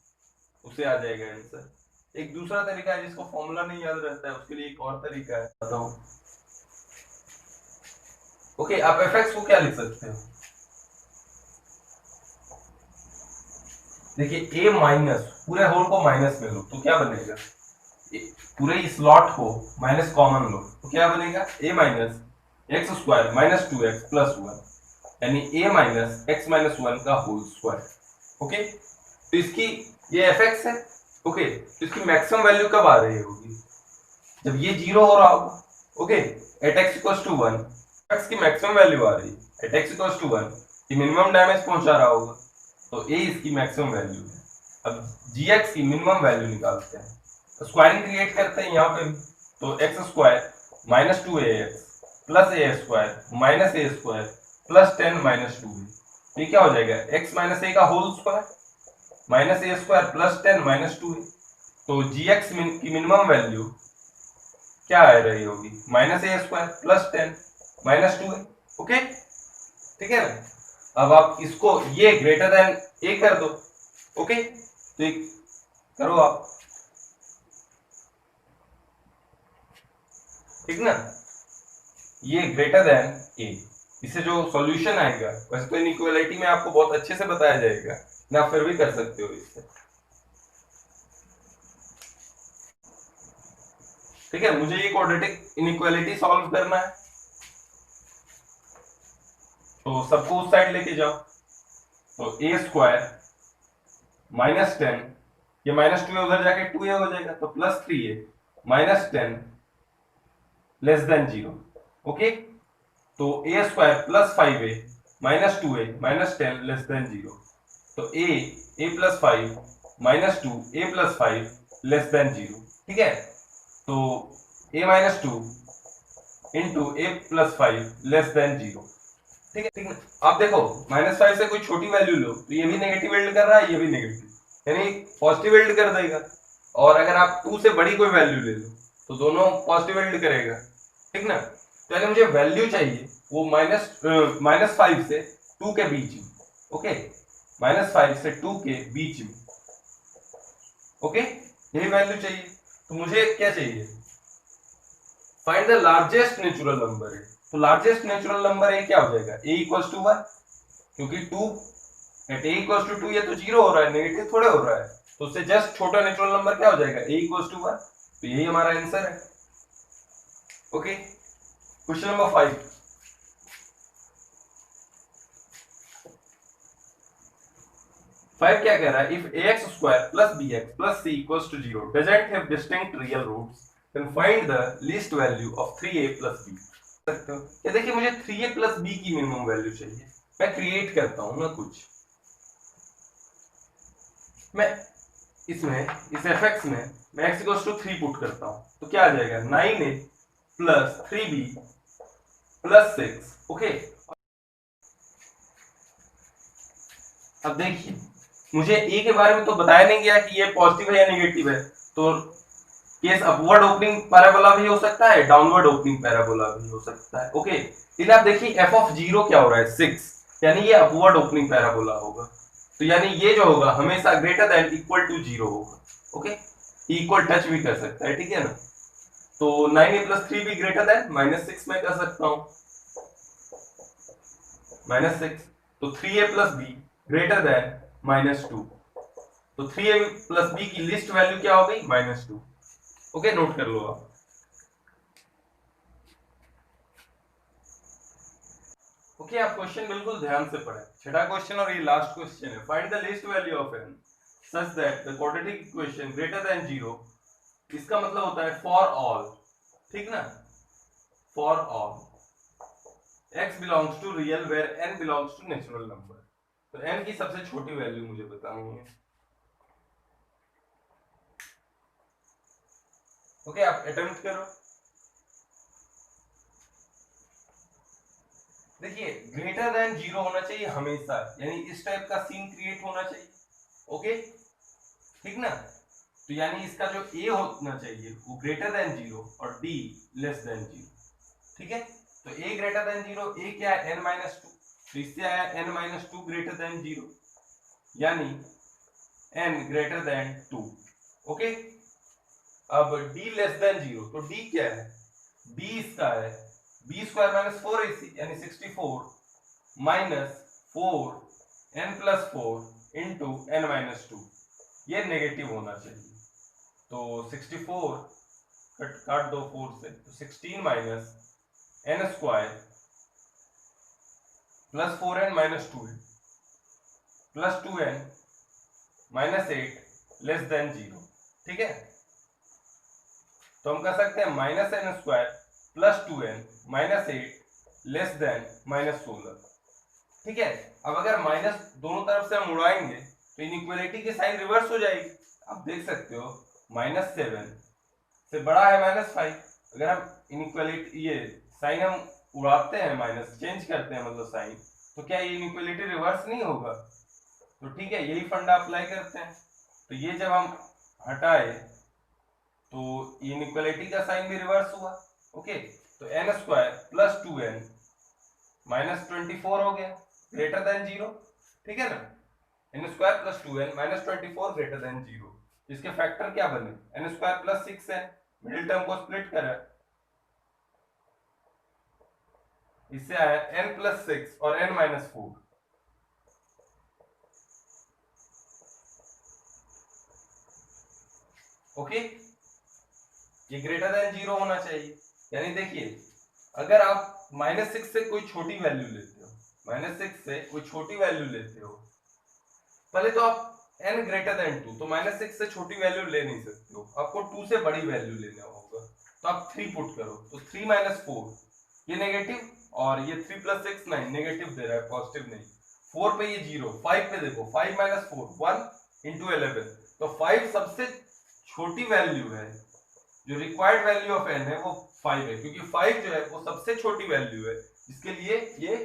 उससे आ जाएगा आंसर। एक दूसरा तरीका है जिसको फॉर्मूला नहीं याद रहता है, उसके लिए एक और तरीका है, बताओ। ओके, आप fx को क्या लिख सकते हो, देखिए a माइनस पूरे होल को माइनस में लो तो क्या बनेगा, पूरे स्लॉट को माइनस कॉमन लो तो क्या बनेगा a minus x square minus 2x plus 1, यानी a माइनस एक्स माइनस 1 का होल स्क्वायर। ओके, तो इसकी ये fx है। ओके, तो इसकी मैक्सिमम वैल्यू कब आ रही होगी, जब ये 0 हो रहा होगा। Okay, at x equals to 1 x की मैक्सिमम वैल्यू आ रही है, एट x इक्वल्स टू 1 ये मिनिमम डैमेज पहुंचा रहा होगा, तो a इसकी मैक्सिमम वैल्यू है। अब gx की मिनिमम वैल्यू निकालते हैं, तो स्क्वायरिंग क्रिएट करते हैं यहाँ पे, तो x square minus 2ax plus a square minus a square plus 10 minus 2a, ये क्या हो जाएगा x माइनस a का whole square minus a square plus 10 minus 2a, तो gx की मिनिमम वैल्यू क्या आ रही होगी minus a square plus 10 minus 2a। Okay, ठीक है ना। अब आप इसको ये ग्रेटर देन a कर दो। ओके, तो एक करो आप, ठीक ना, ये ग्रेटर देन a, इससे जो सॉल्यूशन आएगा, वैसे तो इनइक्वालिटी में आपको बहुत अच्छे से बताया जाएगा ना, फिर भी कर सकते हो इससे। ठीक है, मुझे ये क्वाड्रेटिक इनइक्वालिटी सॉल्व करना है, तो सबको उस साइड लेके जाओ, तो a स्क्वायर माइनस 10, ये माइनस 2 उधर जाके 2a हो जाएगा, तो plus 3a minus 10 less than 0। Okay, तो a square plus 5a minus 2a minus 10 less than 0, तो a plus 5 minus 2 a plus 5 less than 0। ठीक है, तो a minus 2 into a plus 5 less than 0। ठीक है, ठीक है, आप देखो माइनस 5 से कोई छोटी वैल्यू लो तो ये भी नेगेटिव एल्ड कर रहा है, ये भी नेगेटिव, यानी पॉजिटिव एल्ड कर देगा, और अगर आप 2 से बड़ी कोई वैल्यू ले लो तो दोनों पॉजिटिव एल्ड करेगा, ठीक ना। तो अगर मुझे वैल्यू चाहिए वो माइनस 5 से 2 के बीच में, ओके, माइनस 5 से 2 के बीच में, ओके, यही वैल्यू चाहिए, तो मुझे क्या चाहिए, find the largest natural number है, तो लार्जेस्ट नेचुरल नंबर है क्या हो जाएगा a इक्वल्स टू 1, क्योंकि 2 एट a इक्वल्स टू 2 ये तो 0 हो रहा है, नेगेटिव थोड़े हो रहा है, तो उससे जस्ट छोटा नेचुरल नंबर क्या हो जाएगा a इक्वल्स टू 1, तो यही हमारा आंसर है। ओके, क्वेश्चन नंबर 5, क्या कह रहा है, if ax square plus bx plus c equals to 0 doesn't have distinct real roots then find the least value of 3a plus b। सकते हो, ये देखिए मुझे 3a प्लस b की मिनिमम वैल्यू चाहिए, मैं क्रिएट करता हूं ना कुछ, मैं इसमें इस fx में मैं x इक्वल्स टू 3 पुट करता हूं, तो क्या आ जाएगा 9a plus 3b plus 6। Okay, अब देखिए मुझे a के बारे में तो बताया नहीं गया कि ये पॉजिटिव है या नेगेटिव है, तो केस अपवर्ड ओपनिंग पैराबोला भी हो सकता है, डाउनवर्ड ओपनिंग पैराबोला भी हो सकता है। ओके, इधर आप देखिए f ऑफ 0 क्या हो रहा है 6, यानी ये अपवर्ड ओपनिंग पैराबोला होगा, तो यानी ये जो होगा हमेशा ग्रेटर देन इक्वल टू 0 होगा। ओके, इक्वल टच भी कर सकता है, ठीक है ना। तो 9a प्लस 3 भी ग्रेटर देन -6 में कर सकता हूं, -6। तो 3a plus b greater than -2। तो 3a प्लस b की लिस्ट वैल्यू क्या हो गई, -2। ओके, नोट कर लो आप। ओके, आप क्वेश्चन बिल्कुल ध्यान से पढ़ें। छठा क्वेश्चन और ये लास्ट क्वेश्चन है। Find the least value of n such that the quadratic equation greater than 0। इसका मतलब होता है फॉर ऑल, ठीक ना, for all x belongs to real where n belongs to natural number. तो n की सबसे छोटी वैल्यू मुझे बतानी है। ओके, आप अटेम्प्ट करो। देखिए, ग्रेटर देन 0 होना चाहिए हमेशा, यानी इस टाइप का सीन क्रिएट होना चाहिए। ओके, ठीक ना। तो यानी इसका जो a होना चाहिए वो ग्रेटर देन 0 और d लेस देन 0, ठीक है। तो a ग्रेटर देन 0, a क्या है, n-2। तो इससे आया n-2 ग्रेटर देन 0, यानी n ग्रेटर देन 2। ओके, अब d लेस देन 0, तो d क्या है, d इसका है b स्क्वायर माइनस 4ac यानी 64 minus 4 n plus 4 into n minus 2। ये नेगेटिव होना चाहिए। तो 64 काट दो 4 से, तो 16 minus n square plus 4n minus 2n plus 2n minus 8 less than 0, ठीक है। तो हम कह सकते हैं minus n square plus 2n minus 8 less than -16, ठीक है। अब अगर माइनस दोनों तरफ से हम उड़ाएंगे तो इनइक्वालिटी की साइन रिवर्स हो जाएगी। आप देख सकते हो -7 से बड़ा है -5। अगर हम इनइक्वालिटी ये साइन हम उड़ाते हैं, माइनस चेंज करते हैं मतलब साइन, तो क्या ये इनइक्वालिटी रिवर्स नहीं होगा। तो ठीक है, यही फंडा अप्लाई करते हैं। तो ये जब हम हटाए तो इनइक्वालिटी का साइन भी रिवर्स हुआ। ओके, तो n square plus 2n minus 24 हो गया ग्रेटर देन 0, ठीक है ना। n square plus 2n minus 24 greater than 0। इसके फैक्टर क्या बने, n square plus 6n, middle term को स्प्लिट करा, इससे आया n प्लस 6 और n माइनस 4। ओके, ये ग्रेटर देन 0 होना चाहिए। यानी देखिए, अगर आप -6 से कोई छोटी वैल्यू लेते हो, -6 से कोई छोटी वैल्यू लेते हो, पहले तो आप n ग्रेटर देन 2, तो -6 से छोटी वैल्यू ले नहीं सकते हो, आपको 2 से बड़ी वैल्यू लेना होगा। तो आप 3 पुट करो, तो 3 माइनस 4 ये नेगेटिव, और ये 3 प्लस 6 9 नेगेटिव दे रहा है, पॉजिटिव नहीं। 4 पे ये 0, 5 पे देखो 5 माइनस 4 1 इंटू 11, तो 5 सबसे छोटी वैल्यू है। जो रिक्वायर्ड वैल्यू ऑफ n है वो 5 है, क्योंकि 5 जो है वो सबसे छोटी वैल्यू है। इसके लिए ये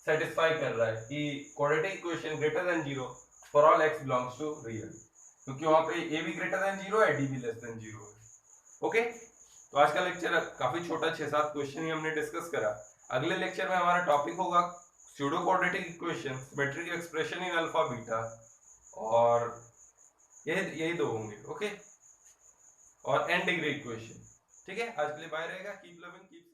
सेटिस्फाई कर रहा है कि quadratic equation greater than 0 for all x belongs to real, क्योंकि वहां पे a भी ग्रेटर देन 0 है, d भी लेस देन 0 है। ओके, तो आज का लेक्चर काफी छोटा, 6-7 क्वेश्चन ही हमने डिस्कस करा। अगले लेक्चर में हमारा टॉपिक होगा pseudo quadratic equation, symmetric expression in alpha beta, और यही दो होंगे। ओके, और n डिग्री इक्वेशन, ठीक है। आज के लिए बाय रहेगा। Keep loving, keep